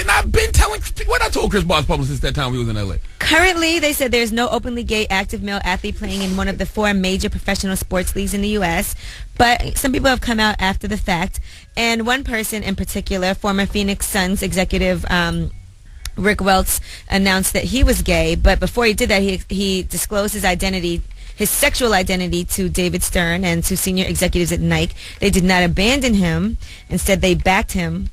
telling what I told Chris Bosh publicist that time we was in LA. Currently, they said there's no openly gay active male athlete playing in one of the 4 major professional sports leagues in the U.S., but some people have come out after the fact, and one person in particular, former Phoenix Suns executive Rick Welts, announced that he was gay, but before he did that, he disclosed his sexual identity to David Stern and to senior executives at Nike. They did not abandon him. Instead, they backed him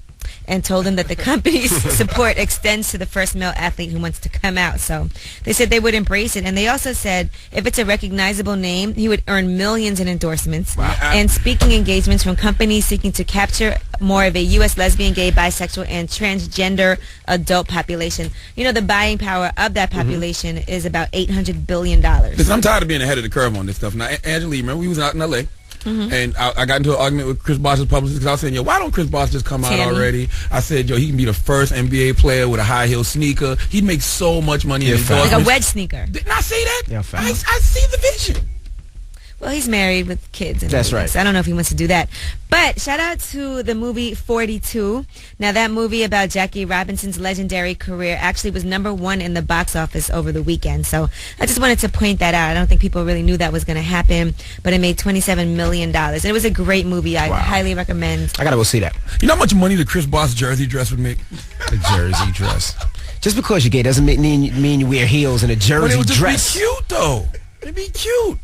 and told him that the company's support extends to the first male athlete who wants to come out. So they said they would embrace it. And they also said if it's a recognizable name, he would earn millions in endorsements and speaking engagements from companies seeking to capture more of a U.S. lesbian, gay, bisexual, and transgender adult population. You know, the buying power of that population is about $800 billion. Listen, I'm tired of being ahead of the curve on this stuff. Now, Angela, remember we was out in L.A., and I got into an argument with Chris Bosh's publicist because I was saying, why don't Chris Bosh just come out already? I said, he can be the first NBA player with a high heel sneaker. He'd make so much money in like a wedge sneaker. Didn't I say that? Yeah, I see the vision. Well, he's married with kids. That's right. So I don't know if he wants to do that. But shout out to the movie 42. Now, that movie about Jackie Robinson's legendary career actually was #1 in the box office over the weekend. So I just wanted to point that out. I don't think people really knew that was going to happen, but it made $27 million. And it was a great movie. I highly recommend. I got to go see that. You know how much money the Chris Bosh jersey dress would make? The jersey dress. Just because you're gay doesn't mean you wear heels and a jersey but it would just dress. Be cute, though. It'd be cute.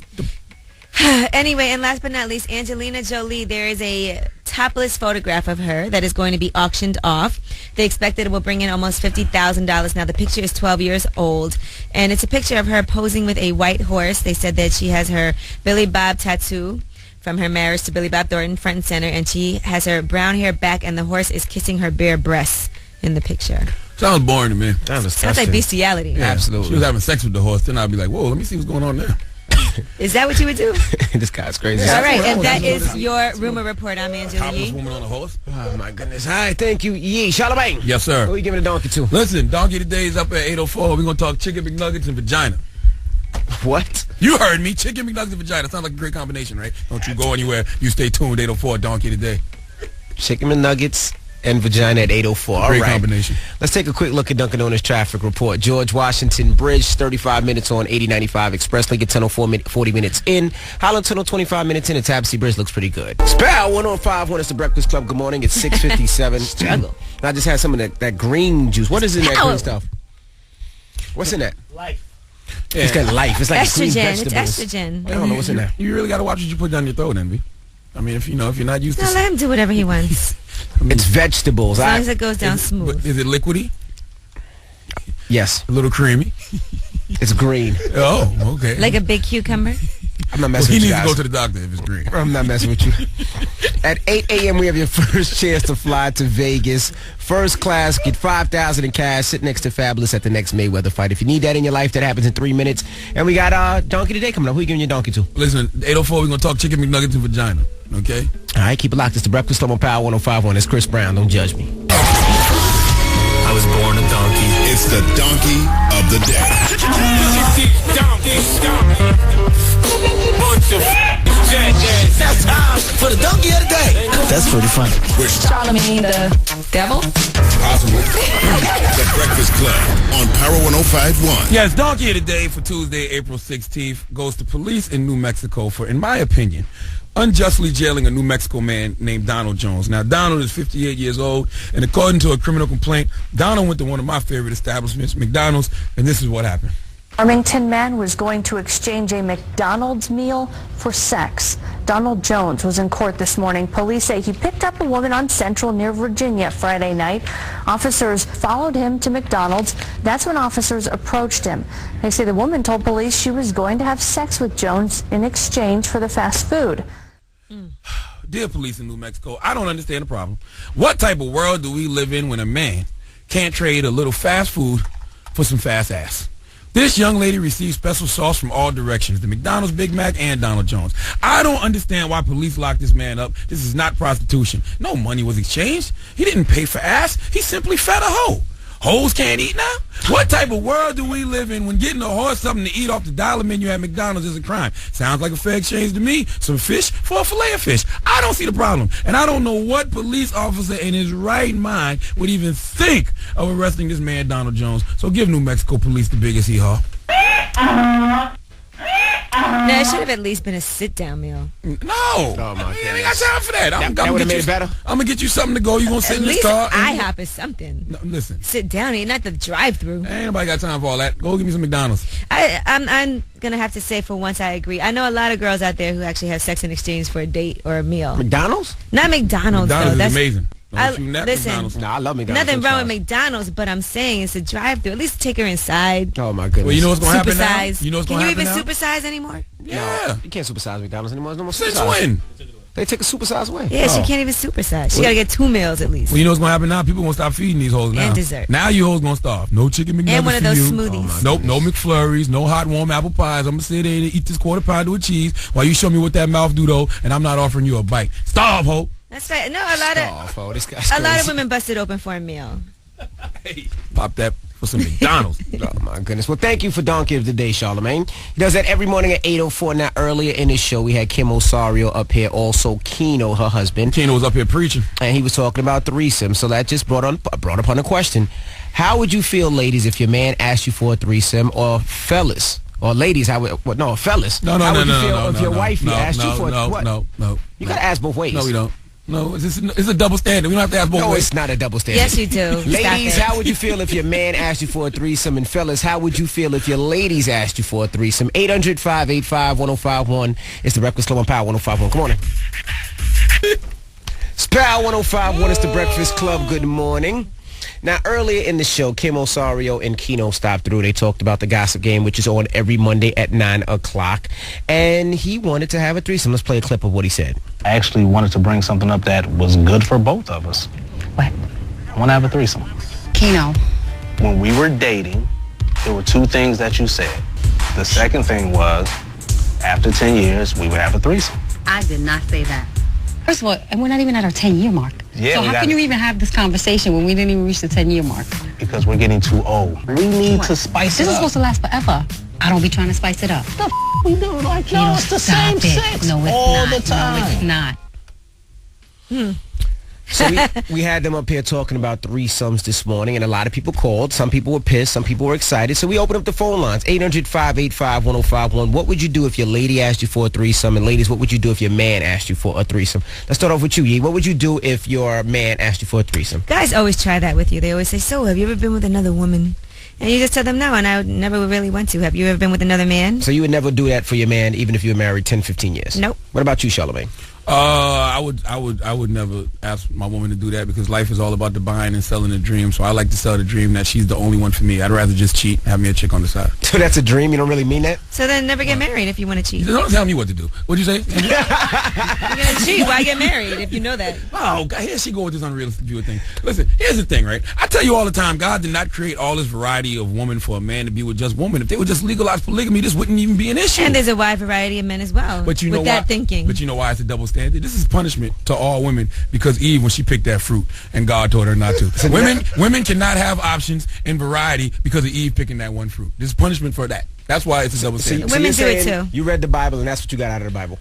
Anyway, and last but not least, Angelina Jolie, there is a topless photograph of her that is going to be auctioned off. They expect that it will bring in almost $50,000. Now, the picture is 12 years old, and it's a picture of her posing with a white horse. They said that she has her Billy Bob tattoo from her marriage to Billy Bob Thornton front and center, and she has her brown hair back, and the horse is kissing her bare breasts in the picture. Sounds boring to me. Sounds like bestiality. Yeah, absolutely. She was having sex with the horse, then I'd be like, whoa, let me see what's going on there. Is that what you would do? This guy's crazy. All right, and that is your rumor report. I'm Angela Topless Yee. woman on a horse. Oh, my goodness. All right, thank you, Yee. Charlamagne. Yes, sir. Who are you giving a donkey to? Listen, Donkey Today is up at 8:04. We're going to talk chicken McNuggets and vagina. What? You heard me. Chicken McNuggets and vagina. Sounds like a great combination, right? Don't you go anywhere. You stay tuned. 8:04, Donkey Today. Chicken McNuggets and vagina at 8:04. All Great right. combination. Let's take a quick look at Dunkin' Donuts traffic report. George Washington Bridge, 35 minutes on 8095 Express. Lincoln Tunnel, 40 minutes in. Holland Tunnel, 25 minutes in. And Tabassy Bridge looks pretty good. Spell 105.1. It's the Breakfast Club. Good morning. It's 6:57. Struggle. I just had some of that green juice. What is in that green stuff? What's in that? Life. Yeah. It's got life. It's like green Estrogen. vegetables. It's estrogen. I don't know what's in there. You really got to watch what you put down your throat, Envy. I mean, if you're not used to... No, let him do whatever he wants. It's vegetables. As long as it goes down But smooth. is it liquidy? Yes. A little creamy? It's green. Oh, okay. Like a big cucumber? I'm not messing with He you needs guys. to go to the doctor if it's green. I'm not messing with you. At 8 a.m., we have your first chance to fly to Vegas. First class, get $5,000 in cash. Sit next to Fabulous at the next Mayweather fight. If you need that in your life, that happens in 3 minutes. And we got Donkey Today coming up. Who are you giving your donkey to? Listen, 8:04, we're going to talk chicken McNuggets and vagina. Okay? All right, keep it locked. It's the Breakfast Club on Power 105.1. It's Chris Brown. Don't judge me. I was born a donkey. It's the donkey of the day. That's time for the donkey of the day. That's pretty funny. Charlamagne the devil. Possible. The Breakfast Club on Power 105.1. Yes, donkey of the day for Tuesday, April 16th goes to police in New Mexico for, in my opinion, unjustly jailing a New Mexico man named Donald Jones. Now, Donald is 58 years old, and according to a criminal complaint, Donald went to one of my favorite establishments, McDonald's, and this is what happened. Farmington man was going to exchange a McDonald's meal for sex. Donald Jones was in court this morning. Police say he picked up a woman on Central near Virginia Friday night. Officers followed him to McDonald's. That's when officers approached him. They say the woman told police she was going to have sex with Jones in exchange for the fast food. Dear police in New Mexico, I don't understand the problem. What type of world do we live in when a man can't trade a little fast food for some fast ass? This young lady received special sauce from all directions, the McDonald's Big Mac and Donald Jones. I don't understand why police locked this man up. This is not prostitution. No money was exchanged. He didn't pay for ass. He simply fed a hoe. Hoes can't eat now? What type of world do we live in when getting a horse something to eat off the dollar menu at McDonald's is a crime? Sounds like a fair exchange to me. Some fish for a fillet of fish. I don't see the problem. And I don't know what police officer in his right mind would even think of arresting this man, Donald Jones. So give New Mexico police the biggest hee-haw. No, it should have at least been a sit-down meal. No. Oh, my God. I ain't got time for that. That would have made it better? I'm going to get you something to go. You're going to sit in this car. At least IHOP is something. No, listen. Sit down, not the drive-through. Ain't nobody got time for all that. Go give me some McDonald's. I'm going to have to say for once I agree. I know a lot of girls out there who actually have sex in exchange for a date or a meal. McDonald's? Not McDonald's, though. That's amazing. Listen, McDonald's. No, I love McDonald's. Nothing wrong with McDonald's, but I'm saying it's a drive-through. At least take her inside. Oh, my goodness. Well, you know what's going to happen now? Supersize. You know what's going to happen now? Can you even supersize anymore? Yeah. No, you can't supersize McDonald's anymore. There's no more Since supersize. when? They take a supersize away. Yeah, she can't even supersize. She got to get 2 meals at least. Well, you know what's going to happen now? People going to stop feeding these hoes now. And dessert. Now you hoes going to starve. No chicken McNuggets And one of for those you. smoothies. Nope, no McFlurries, no hot warm apple pies. I'm going to sit there and eat this quarter pounder with cheese while you show me what that mouth do, though, and I'm not offering you a bite. Starve, ho. That's right. No, a lot of women busted open for a meal. Hey, pop that for some McDonald's. Oh, my goodness. Well, thank you for Donkey of the Day, Charlamagne. He does that every morning at 8:04. Now, earlier in the show, we had Kim Osario up here, also Keno, her husband. Keno was up here preaching. And he was talking about threesome. So that just brought upon a question. How would you feel, ladies, if your man asked you for a threesome, or fellas? Or ladies, fellas. How would you feel if your wife asked you for a what? No. You got to ask both ways. No, we don't. No, it's a double standard. We don't have to ask both ways. No, it's not a double standard. Yes, you do. Ladies, how would you feel if your man asked you for a threesome? And fellas, how would you feel if your ladies asked you for a threesome? 800-585-1051. It's the Breakfast Club on Power 105.1. Come on in. It's Power 105.1. It's the Breakfast Club. Good morning. Now, earlier in the show, Kim Osario and Keno stopped through. They talked about the Gossip Game, which is on every Monday at 9 o'clock. And he wanted to have a threesome. Let's play a clip of what he said. I actually wanted to bring something up that was good for both of us. What? I want to have a threesome. Keno. When we were dating, there were 2 things that you said. The second thing was, after 10 years, we would have a threesome. I did not say that. First of all, and we're not even at our 10-year mark. Yeah, so how can you even have this conversation when we didn't even reach the 10-year mark? Because we're getting too old. We need to spice it up. This is supposed to last forever. I don't be trying to spice it up. The we do? Like, no, it's the same sex all the time. No, it's not. So we had them up here talking about threesomes this morning, and a lot of people called. Some people were pissed. Some people were excited. So we opened up the phone lines, 800-585-1051. What would you do if your lady asked you for a threesome? And ladies, what would you do if your man asked you for a threesome? Let's start off with you, Yee. What would you do if your man asked you for a threesome? Guys always try that with you. They always say, so have you ever been with another woman? And you just tell them no, and I would never really want to. Have you ever been with another man? So you would never do that for your man, even if you were married 10, 15 years? Nope. What about you, Charlamagne? I would never ask my woman to do that, because life is all about the buying and selling a dream. So I like to sell the dream that she's the only one for me. I'd rather just cheat, have me a chick on the side. So that's a dream? You don't really mean that? So then never get married if you want to cheat. Don't tell me what to do. What'd you say? You're going to cheat. Why get married if you know that? Oh, God, here she go with this unrealistic view of things. Listen, here's the thing, right? I tell you all the time, God did not create all this variety of women for a man to be with just women. If they would just legalize polygamy, this wouldn't even be an issue. And there's a wide variety of men as well. But you know with why? That thinking. But you know why it's a double standard? This is punishment to all women, because Eve, when she picked that fruit, and God told her not to. Women cannot have options and variety because of Eve picking that one fruit. This is punishment for that. That's why it's a double standard. Women do it too. You read the Bible, and that's what you got out of the Bible.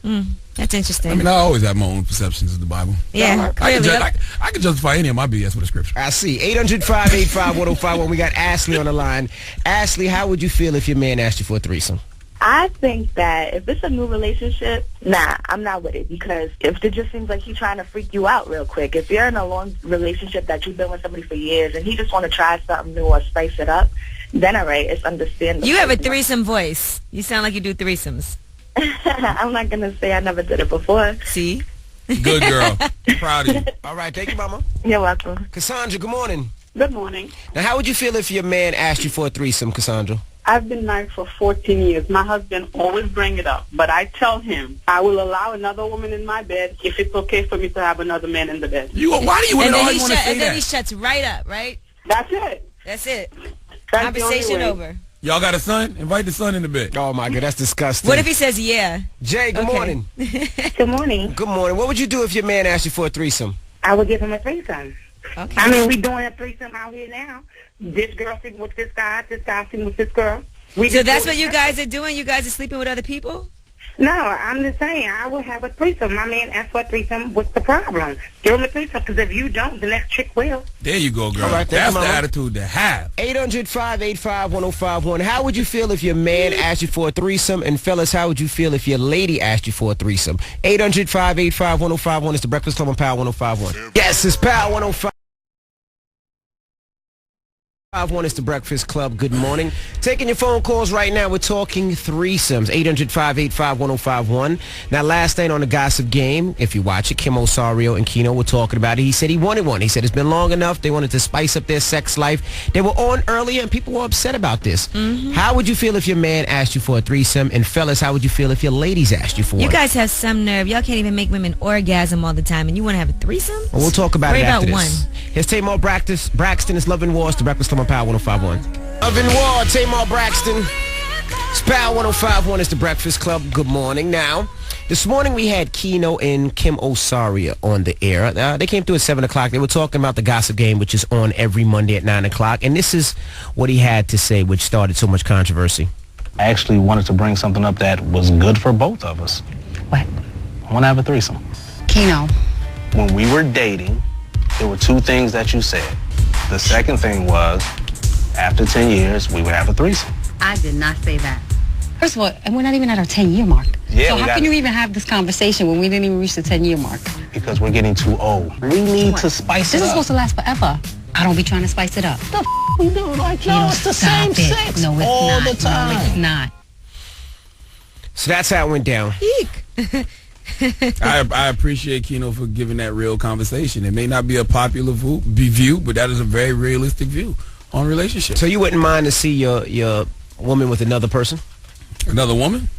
That's interesting. I mean, I always have my own perceptions of the Bible. Yeah, I can justify any of my BS with a scripture. I see. 800-585-1051. We got Ashley on the line. Ashley, how would you feel if your man asked you for a threesome? I think that if it's a new relationship, I'm not with it, because if it just seems like he's trying to freak you out real quick. If you're in a long relationship that you've been with somebody for years and he just want to try something new or spice it up, then all right, it's understandable. You have a threesome voice. You sound like you do threesomes. I'm not going to say I never did it before. See? Good girl. Proud of you. All right, thank you, Mama. You're welcome. Cassandra, good morning. Good morning. Now, how would you feel if your man asked you for a threesome, Cassandra? I've been married for 14 years. My husband always bring it up, but I tell him I will allow another woman in my bed if it's okay for me to have another man in the bed. Why do you women always want to say that? And then he shuts right up, right? That's it. That's it. That's Conversation over. Y'all got a son? Invite the son in the bed. Oh, my God, that's disgusting. What if he says yeah? Jay, good morning. Good morning. Good morning. What would you do if your man asked you for a threesome? I would give him a threesome. Okay. I mean, we doing a threesome out here now. This girl sleeping with this guy sleeping with this girl. So that's what you guys are doing? You guys are sleeping with other people? No, I'm just saying, I would have a threesome. My man asked for a threesome. What's the problem? Give him a threesome, because if you don't, the next chick will. There you go, girl. All right, that's the attitude to have. 800-585-1051. How would you feel if your man asked you for a threesome? And fellas, how would you feel if your lady asked you for a threesome? 800-585-1051 is the Breakfast Club on Power 105.1. Yes, it's Power 105.1. 1 is the Breakfast Club. Good morning. Taking your phone calls right now. We're talking threesomes. 800-585-1051. Now, last night on the Gossip Game, if you watch it, Kim Osario and Keno were talking about it. He said he wanted one. He said it's been long enough. They wanted to spice up their sex life. They were on earlier, and people were upset about this. Mm-hmm. How would you feel if your man asked you for a threesome? And fellas, how would you feel if your ladies asked you for one? You guys have some nerve. Y'all can't even make women orgasm all the time, and you want to have a threesome? Well, we'll talk about it after this. One. Here's Tamar Braxton. It's Love and War. It's the Breakfast Club on Power 105.1. Love and War, Tamar Braxton. It's Power 105.1 is the Breakfast Club. Good morning. Now, this morning we had Keno and Kim Osario on the air. They came through at 7 o'clock. They were talking about the Gossip Game, which is on every Monday at 9 o'clock. And this is what he had to say, which started so much controversy. I actually wanted to bring something up that was good for both of us. What? I want to have a threesome. Keno. When we were dating, there were two things that you said. The second thing was, after 10 years, we would have a threesome. I did not say that. First of all, and we're not even at our 10-year mark. Yeah, so how can you even have this conversation when we didn't even reach the 10-year mark? Because we're getting too old. We need to spice it up. This is supposed to last forever. I don't be trying to spice it up. The we do? Like, no, it's the same sex no, it's all not. the time. No, it's not. So that's how it went down. I appreciate Keno for giving that real conversation. It may not be a popular view, but that is a very realistic view on relationships. So you wouldn't mind to see your woman with another person? Another woman?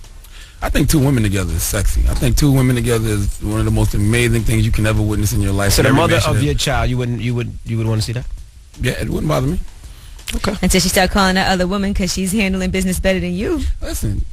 I think two women together is sexy. I think two women together is one of the most amazing things you can ever witness in your life. So the mother of your child, you would want to see that? Yeah, it wouldn't bother me. Okay. Until she start calling that other woman because she's handling business better than you. Listen,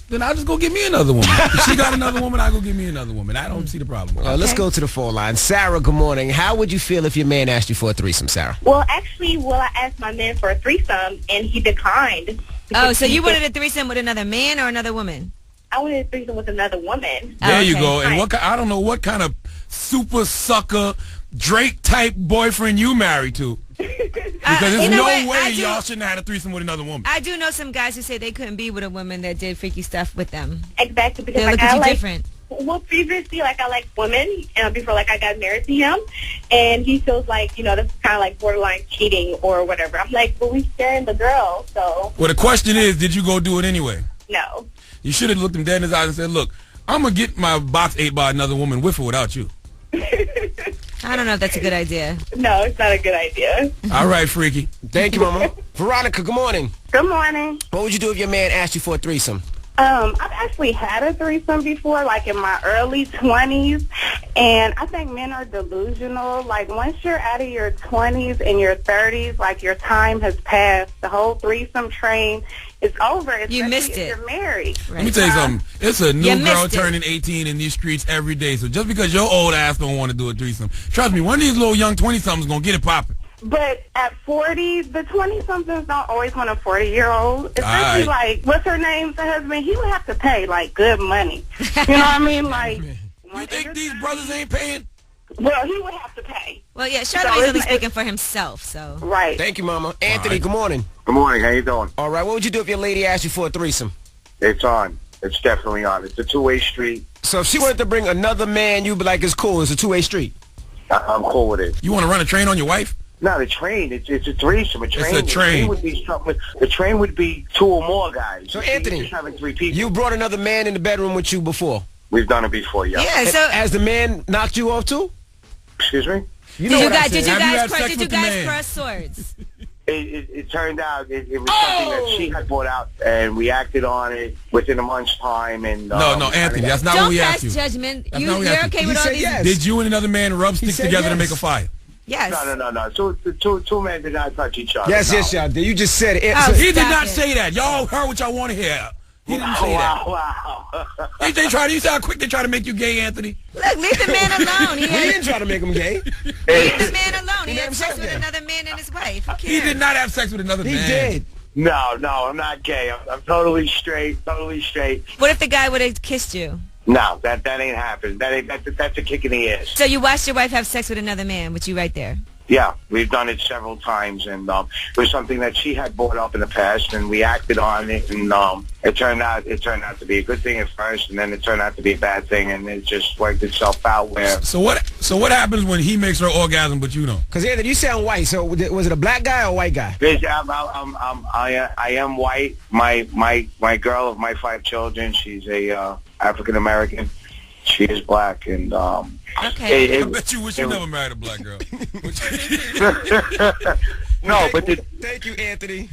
then I'll just go get me another woman. If she got another woman, I'll go get me another woman. I don't see the problem with Let's go to the phone line. Sarah, good morning. How would you feel if your man asked you for a threesome, Sarah? Well, actually, I asked my man for a threesome, and he declined. Oh, so you wanted a threesome with another man or another woman? I wanted a threesome with another woman. There you go. And I don't know what kind of super sucker Drake-type boyfriend you married to. Because there's no way y'all shouldn't have had a threesome with another woman. I do know some guys who say they couldn't be with a woman that did freaky stuff with them. Exactly. Because they look at you different. Well, previously, I liked women, before, I got married to him, and he feels like, that's kind of like borderline cheating or whatever. I'm like, well, we sharing the girl, so. Well, the question is, did you go do it anyway? No. You should have looked him dead in his eyes and said, look, I'm going to get my box ate by another woman with or without you. I don't know if that's a good idea. No, it's not a good idea. All right, freaky. Thank you, Mama. Veronica, good morning. Good morning. What would you do if your man asked you for a threesome? I've actually had a threesome before, in my early 20s, and I think men are delusional. Once you're out of your 20s and your 30s, your time has passed. The whole threesome train is over. You missed it. You're married. Right. Let me tell you something. It's a new girl turning 18 in these streets every day. So just because your old ass don't want to do a threesome, trust me, one of these little young 20-somethings going to get it popping. But at 40, the 20-somethings don't always want a 40-year-old. Especially, what's her name's husband? He would have to pay, good money. You know what I mean? You think these brothers ain't paying? Well, he would have to pay. Well, yeah, Charlamagne's only speaking for himself, so. Right. Thank you, Mama. Anthony, good morning. Good morning. How you doing? All right. What would you do if your lady asked you for a threesome? It's on. It's definitely on. It's a two-way street. So if she wanted to bring another man, you'd be like, it's cool. It's a two-way street. I'm cool with it. You want to run a train on your wife? No, the train. It's a threesome. It's a train. The train would be something. The train would be 2 or more guys. So Anthony, just having 3 people. You brought another man in the bedroom with you before. We've done it before, yeah. Yeah. So has the man knocked you off too? Excuse me. Did you guys cross swords? It turned out it was something that she had brought out, and we acted on it within a month's time. And no, Anthony, that's not what we asked you. Don't pass judgment. You're okay with all these? Yes. Did you and another man rub sticks together to make a fire? Yes. No. Two men did not touch each other. Yes, y'all did. You just said it. He did not say that. Y'all heard what y'all want to hear. He didn't say that. Wow. You see how quick they try to make you gay, Anthony? Look, leave the man alone. He didn't try to make him gay. Leave the man alone. He had sex with another man and his wife. Who cares? He did not have sex with another man. He did. No, I'm not gay. I'm totally straight. What if the guy would have kissed you? No, that ain't happened. That's a kick in the ass. So you watched your wife have sex with another man with you right there? Yeah, we've done it several times, and it was something that she had brought up in the past, and we acted on it, and it turned out to be a good thing at first, and then it turned out to be a bad thing, and it just worked itself out. Where so what happens when he makes her orgasm but you don't? Because Anthony, you sound white. So was it a black guy or a white guy? I am white. My girl of my 5 children, she's a African American. She is black, and okay. I bet you wish you never married a black girl. No, but thank you, Anthony.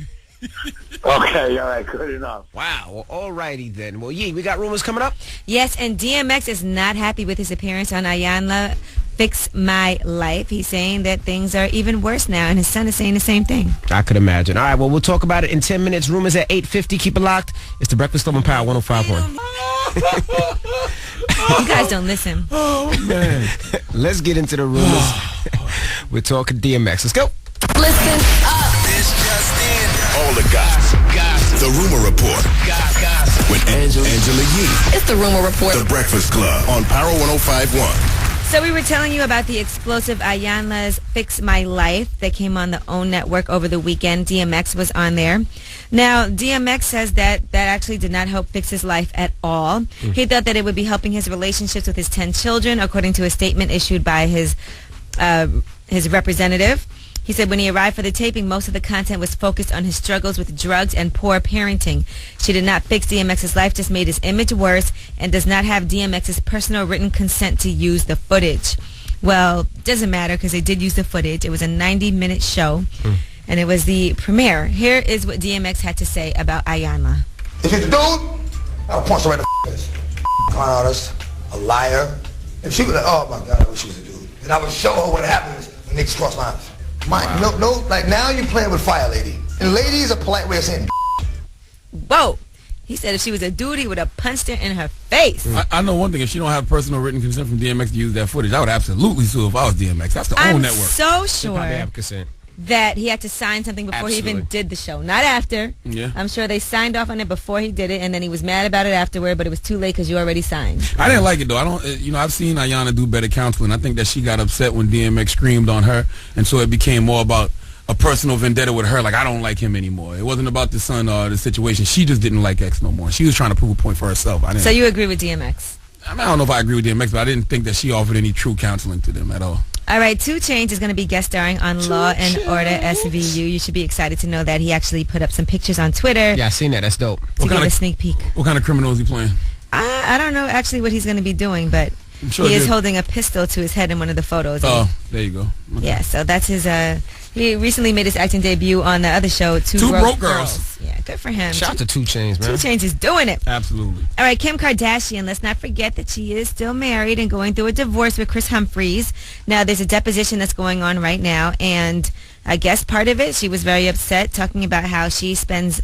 Okay, all right, good enough. Wow, well, all righty then. Well, we got rumors coming up? Yes, and DMX is not happy with his appearance on Ayanla Fix My Life. He's saying that things are even worse now, and his son is saying the same thing. I could imagine. All right, well, we'll talk about it in 10 minutes. Rumors at 8:50. Keep it locked. It's the Breakfast Club on Power 105.1. You guys don't listen. Oh, man. Let's get into the rumors. We're talking DMX. Let's go. Listen up. This just in. All the gossip. The Rumor Report. Gossip. With Angela Yee. It's the Rumor Report. The Breakfast Club on Power 105.1. So we were telling you about the explosive Ayanla's Fix My Life that came on the OWN network over the weekend. DMX was on there. Now, DMX says that actually did not help fix his life at all. He thought that it would be helping his relationships with his 10 children, according to a statement issued by his representative. He said when he arrived for the taping, most of the content was focused on his struggles with drugs and poor parenting. She did not fix DMX's life, just made his image worse, and does not have DMX's personal written consent to use the footage. Well, doesn't matter because they did use the footage. It was a 90-minute show, and it was the premiere. Here is what DMX had to say about Ayanla. If she's a dude, I would punch her right in the face. Con artist, a liar. If she was like, oh my God, I wish she was a dude. And I would show her what happens when niggas cross lines. Like now you're playing with fire, lady. And lady is a polite way of saying whoa. He said if she was a dude, he would have punched her in her face. I know one thing. If she don't have personal written consent from DMX to use that footage, I would absolutely sue if I was DMX. That's the OWN network. I'm so sure have consent. that he had to sign something before he even did the show. Not after. Yeah. I'm sure they signed off on it before he did it, and then he was mad about it afterward, but it was too late because you already signed. I didn't like it, though. I've seen Ayanna do better counseling. I think that she got upset when DMX screamed on her, and so it became more about a personal vendetta with her, like, I don't like him anymore. It wasn't about the son or the situation. She just didn't like X no more. She was trying to prove a point for herself. So you agree with DMX? I don't know if I agree with DMX, but I didn't think that she offered any true counseling to them at all. All right, 2 Chainz is going to be guest starring on Law and Order SVU. You should be excited to know that he actually put up some pictures on Twitter. Yeah, I seen that. That's dope. To get a sneak peek. What kind of criminal is he playing? I don't know actually what he's going to be doing, but he is holding a pistol to his head in one of the photos. Oh, there you go. Okay. Yeah, so that's his... He recently made his acting debut on the other show, Two Broke Girls. Yeah, good for him. Shout out to 2 Chainz, man. 2 Chainz is doing it. Absolutely. All right, Kim Kardashian. Let's not forget that she is still married and going through a divorce with Chris Humphries. Now, there's a deposition that's going on right now, and I guess part of it, she was very upset, talking about how she spends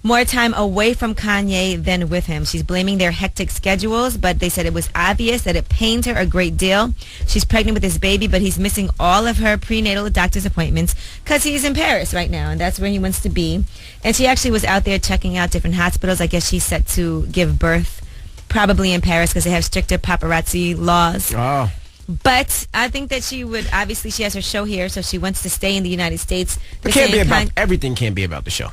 more time away from Kanye than with him. She's blaming their hectic schedules, but they said it was obvious that it pains her a great deal. She's pregnant with his baby, but he's missing all of her prenatal doctor's appointments because he's in Paris right now, and that's where he wants to be. And she actually was out there checking out different hospitals. I guess she's set to give birth probably in Paris because they have stricter paparazzi laws. Oh. But I think that she would, obviously she has her show here, so she wants to stay in the United States. It can't be about, everything can't be about the show.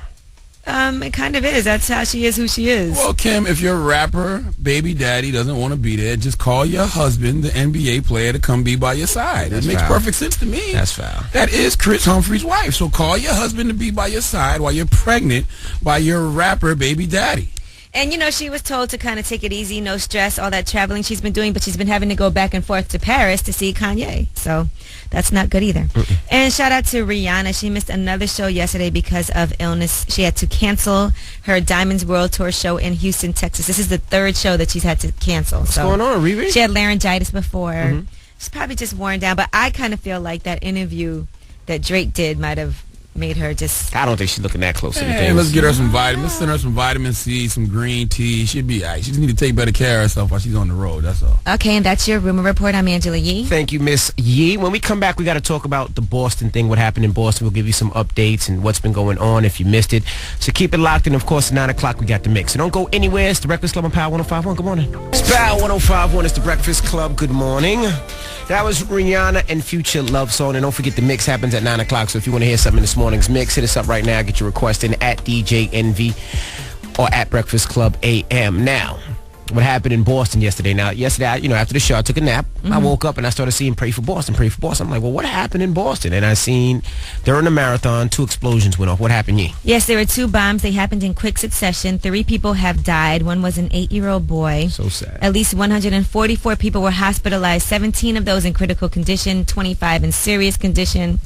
It kind of is. That's how she is who she is. Well, Kim, if your rapper baby daddy doesn't want to be there, just call your husband, the NBA player, to come be by your side. It makes perfect sense to me. That's foul. That is Chris Humphrey's wife. So call your husband to be by your side while you're pregnant by your rapper baby daddy. And, you know, she was told to kind of take it easy, no stress, all that traveling she's been doing, but she's been having to go back and forth to Paris to see Kanye. So that's not good either. And shout out to Rihanna. She missed another show yesterday because of illness. She had to cancel her Diamonds World Tour show in Houston, Texas. This is the third show that she's had to cancel. What's going on, Riri? She had laryngitis before. She's probably just worn down, but I kind of feel like that interview that Drake did might have made her just... I don't think she's looking that close to the Hey, things. let's get her some vitamins. Let's send her some vitamin C, some green tea. She'll be all right. She just need to take better care of herself while she's on the road. That's all. Okay, and that's your rumor report. I'm Angela Yee. Thank you, Miss Yee. When we come back, we got to talk about the Boston thing, what happened in Boston. We'll give you some updates and what's been going on if you missed it. So keep it locked. And, of course, at 9 o'clock, we got the mix. So don't go anywhere. It's the Breakfast Club on Power 105.1. Good morning. It's Power 105.1. It's the Breakfast Club. Good morning. That was Rihanna and Future Love Song. And don't forget, the mix happens at 9 o'clock. So if you want to hear something in this morning's mix, hit us up right now. Get your request in at DJ Envy or at Breakfast Club AM. Now, what happened in Boston yesterday? Now, yesterday, after the show, I took a nap. I woke up and I started seeing Pray for Boston, Pray for Boston. I'm like, well, what happened in Boston? And I seen during the marathon, 2 explosions went off. What happened, Yee? Yes, there were 2 bombs. They happened in quick succession. 3 people have died. One was an 8-year-old boy. So sad. At least 144 people were hospitalized, 17 of those in critical condition, 25 in serious condition.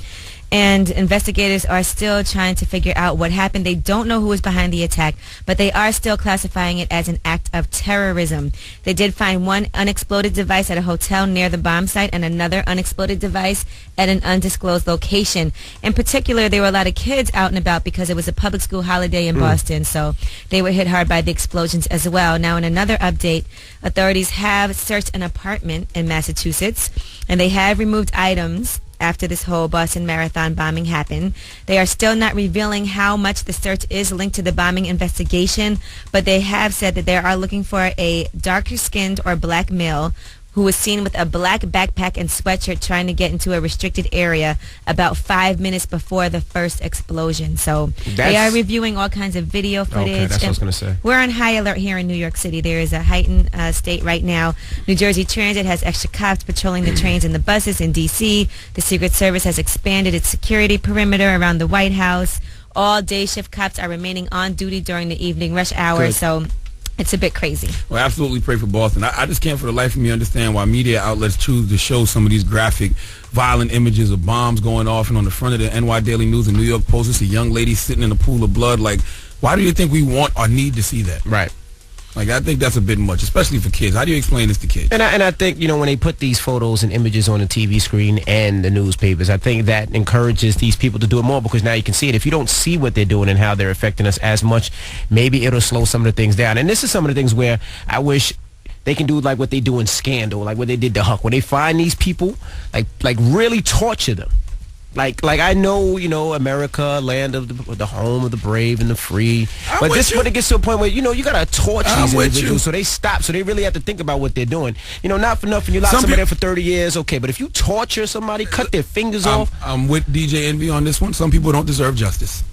And investigators are still trying to figure out what happened. They don't know who was behind the attack, but they are still classifying it as an act of terrorism. They did find one unexploded device at a hotel near the bomb site and another unexploded device at an undisclosed location. In particular, there were a lot of kids out and about because it was a public school holiday in Boston, so they were hit hard by the explosions as well. Now, in another update, authorities have searched an apartment in Massachusetts, and they have removed items after this whole Boston Marathon bombing happened. They are still not revealing how much the search is linked to the bombing investigation, but they have said that they are looking for a darker-skinned or black male who was seen with a black backpack and sweatshirt trying to get into a restricted area about 5 minutes before the first explosion. So they are reviewing all kinds of video footage. Okay, that's what I was going to say. We're on high alert here in New York City. There is a heightened state right now. New Jersey Transit has extra cops patrolling the trains and the buses in D.C. The Secret Service has expanded its security perimeter around the White House. All day shift cops are remaining on duty during the evening rush hour. Good. So it's a bit crazy. Well, absolutely pray for Boston. I just can't for the life of me understand why media outlets choose to show some of these graphic, violent images of bombs going off, and on the front of the NY Daily News and New York Post, it's a young lady sitting in a pool of blood. Like, why do you think we want or need to see that? Right. Like, I think that's a bit much, especially for kids. How do you explain this to kids? And I think, when they put these photos and images on the TV screen and the newspapers, I think that encourages these people to do it more, because now you can see it. If you don't see what they're doing and how they're affecting us as much, maybe it'll slow some of the things down. And this is some of the things where I wish they can do like what they do in Scandal, like what they did to Huck, where they find these people, like really torture them. Like I know, America, land of the home of the brave and the free. But this when it gets to a point where, you got to torture these individuals. So they stop. So they really have to think about what they're doing. Not for nothing. You lock somebody there for 30 years, okay. But if you torture somebody, cut their fingers off. I'm with DJ Envy on this one. Some people don't deserve justice.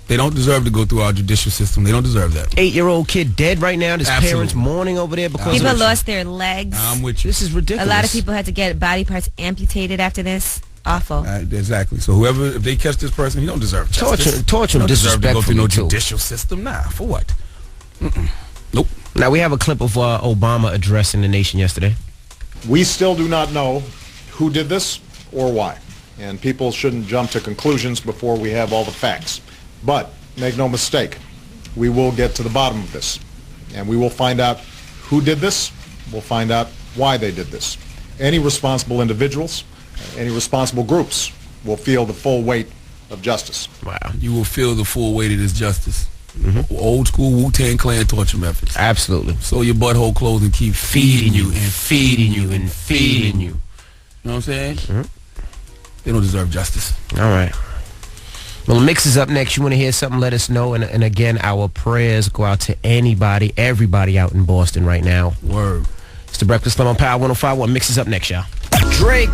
They don't deserve to go through our judicial system. They don't deserve that. 8-year-old kid dead right now. His parents mourning over there because people lost their legs. I'm with you. This is ridiculous. A lot of people had to get body parts amputated after this. Awful. Exactly. So if they catch this person, he don't deserve justice. Torture him. He don't deserve to go through no too. judicial system. Nah, for what? Nope. Now we have a clip of Obama addressing the nation yesterday. We still do not know who did this or why, and people shouldn't jump to conclusions before we have all the facts. But make no mistake, we will get to the bottom of this, and we will find out who did this. We'll find out why they did this. Any responsible individuals, any responsible groups will feel the full weight of justice. Wow. You will feel the full weight of this justice. Old school Wu-Tang Clan torture methods. Absolutely. Sew your butthole closed and keep feeding you and feeding you and feeding you. You know what I'm saying? They don't deserve justice. All right. Well, the mix is up next. You want to hear something, let us know. And again, our prayers go out to everybody out in Boston right now. Word. It's the Breakfast Club on Power 105.1. Mix is up next, y'all. Drake.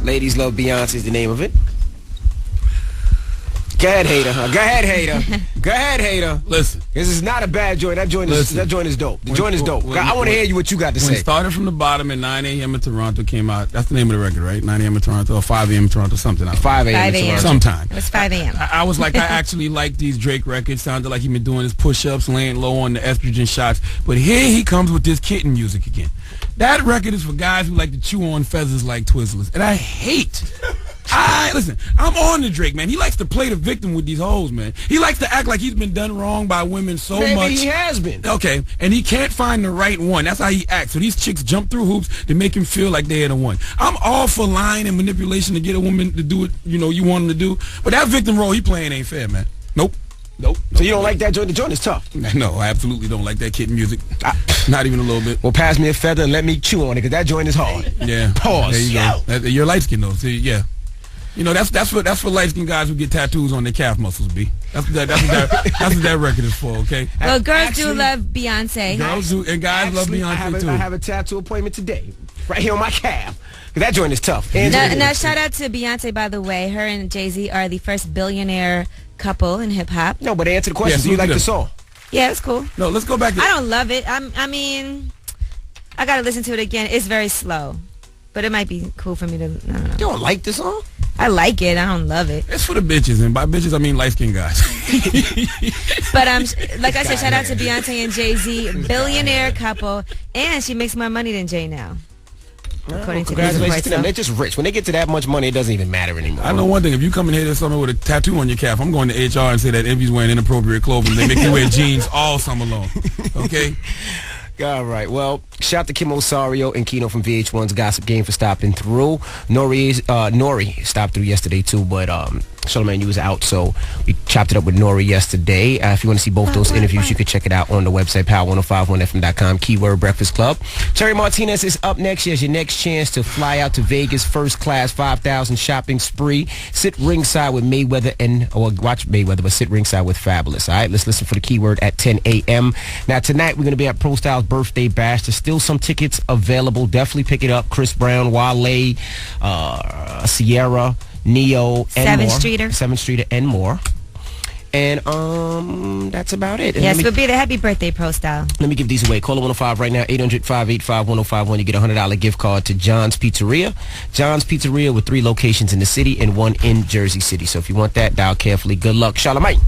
Ladies Love Beyonce is the name of it. Go ahead, hater. Go ahead, hater. Go ahead, hater. Listen. This is not a bad joint. That joint is dope. The joint is dope. I want to hear what you got to say. When it started from the bottom at 9 a.m. in Toronto, came out. That's the name of the record, right? 9 a.m. in Toronto or 5 a.m. in Toronto, something. 5 a.m. in Toronto. Sometime. It was 5 a.m. I was like, I actually like these Drake records. Sounded like he been doing his push-ups, laying low on the estrogen shots. But here he comes with this kitten music again. That record is for guys who like to chew on feathers like Twizzlers. And I hate... Listen, I'm on the Drake, man. He likes to play the victim with these hoes, man. He likes to act like he's been done wrong by women so much. Maybe he has been. Okay, and he can't find the right one. That's how he acts. So these chicks jump through hoops to make him feel like they're the one. I'm all for lying and manipulation to get a woman to do what you want them to do. But that victim role he playing ain't fair, man. Nope. So you don't like that joint? The joint is tough. No, I absolutely don't like that kitten music. Not even a little bit. Well, pass me a feather and let me chew on it, because that joint is hard. Yeah. Pause. There you go. You're light skin though. See, yeah. You know, that's for light skinned guys who get tattoos on their calf muscles, B. That's what that record is for, okay? Well, girls do love Beyonce. Girls do, and guys love Beyonce too. I have a tattoo appointment today, right here on my calf. That joint is tough. Now, shout out to Beyonce, by the way. Her and Jay-Z are the first billionaire couple in hip-hop. No, but answer the question. Do you like the song? Yeah, it's cool. No, let's go back to... I don't love it. I mean, I got to listen to it again. It's very slow. But it might be cool for me to... I don't know. You don't like the song? I like it. I don't love it. It's for the bitches, and by bitches I mean light-skinned guys. But like I said, shout out to Beyonce and Jay-Z, billionaire couple, and she makes more money than Jay now. According to congratulations to them. They're just rich. When they get to that much money, it doesn't even matter anymore. I know one thing. If you come in here this summer with a tattoo on your calf, I'm going to HR and say that Envy's wearing inappropriate clothing. They make you wear jeans all summer long. Okay? All right. Well, shout out to Kim Osario and Kino from VH1's Gossip Game for stopping through. Nori stopped through yesterday too, but Charlamagne, you was out, so we chopped it up with Nori yesterday. If you want to see both those interviews, you can check it out on the website, power1051fm.com, keyword Breakfast Club. Terry Martinez is up next. She has your next chance to fly out to Vegas, first class, 5,000 shopping spree. Sit ringside with Mayweather or watch Mayweather, but sit ringside with Fabulous. All right, let's listen for the keyword at 10 a.m. Now, tonight, we're going to be at Pro Styles birthday bash. There's still some tickets available. Definitely pick it up. Chris Brown, Wale, Sierra, Neo, and more. 7th Streeter and more. And that's about it. And yes, we'll be the happy birthday, Pro Style. Let me give these away. Caller 105 right now, 800-585-1051. You get a $100 gift card to John's Pizzeria. John's Pizzeria with 3 locations in the city and 1 in Jersey City. So if you want that, dial carefully. Good luck. Charlamagne.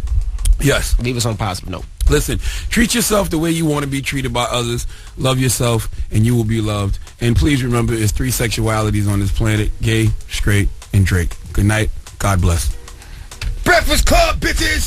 Yes. Leave us on a positive note. Listen, treat yourself the way you want to be treated by others. Love yourself, and you will be loved. And please remember, there's 3 sexualities on this planet: gay, straight, and Drake. Good night. God bless. Breakfast Club, bitches!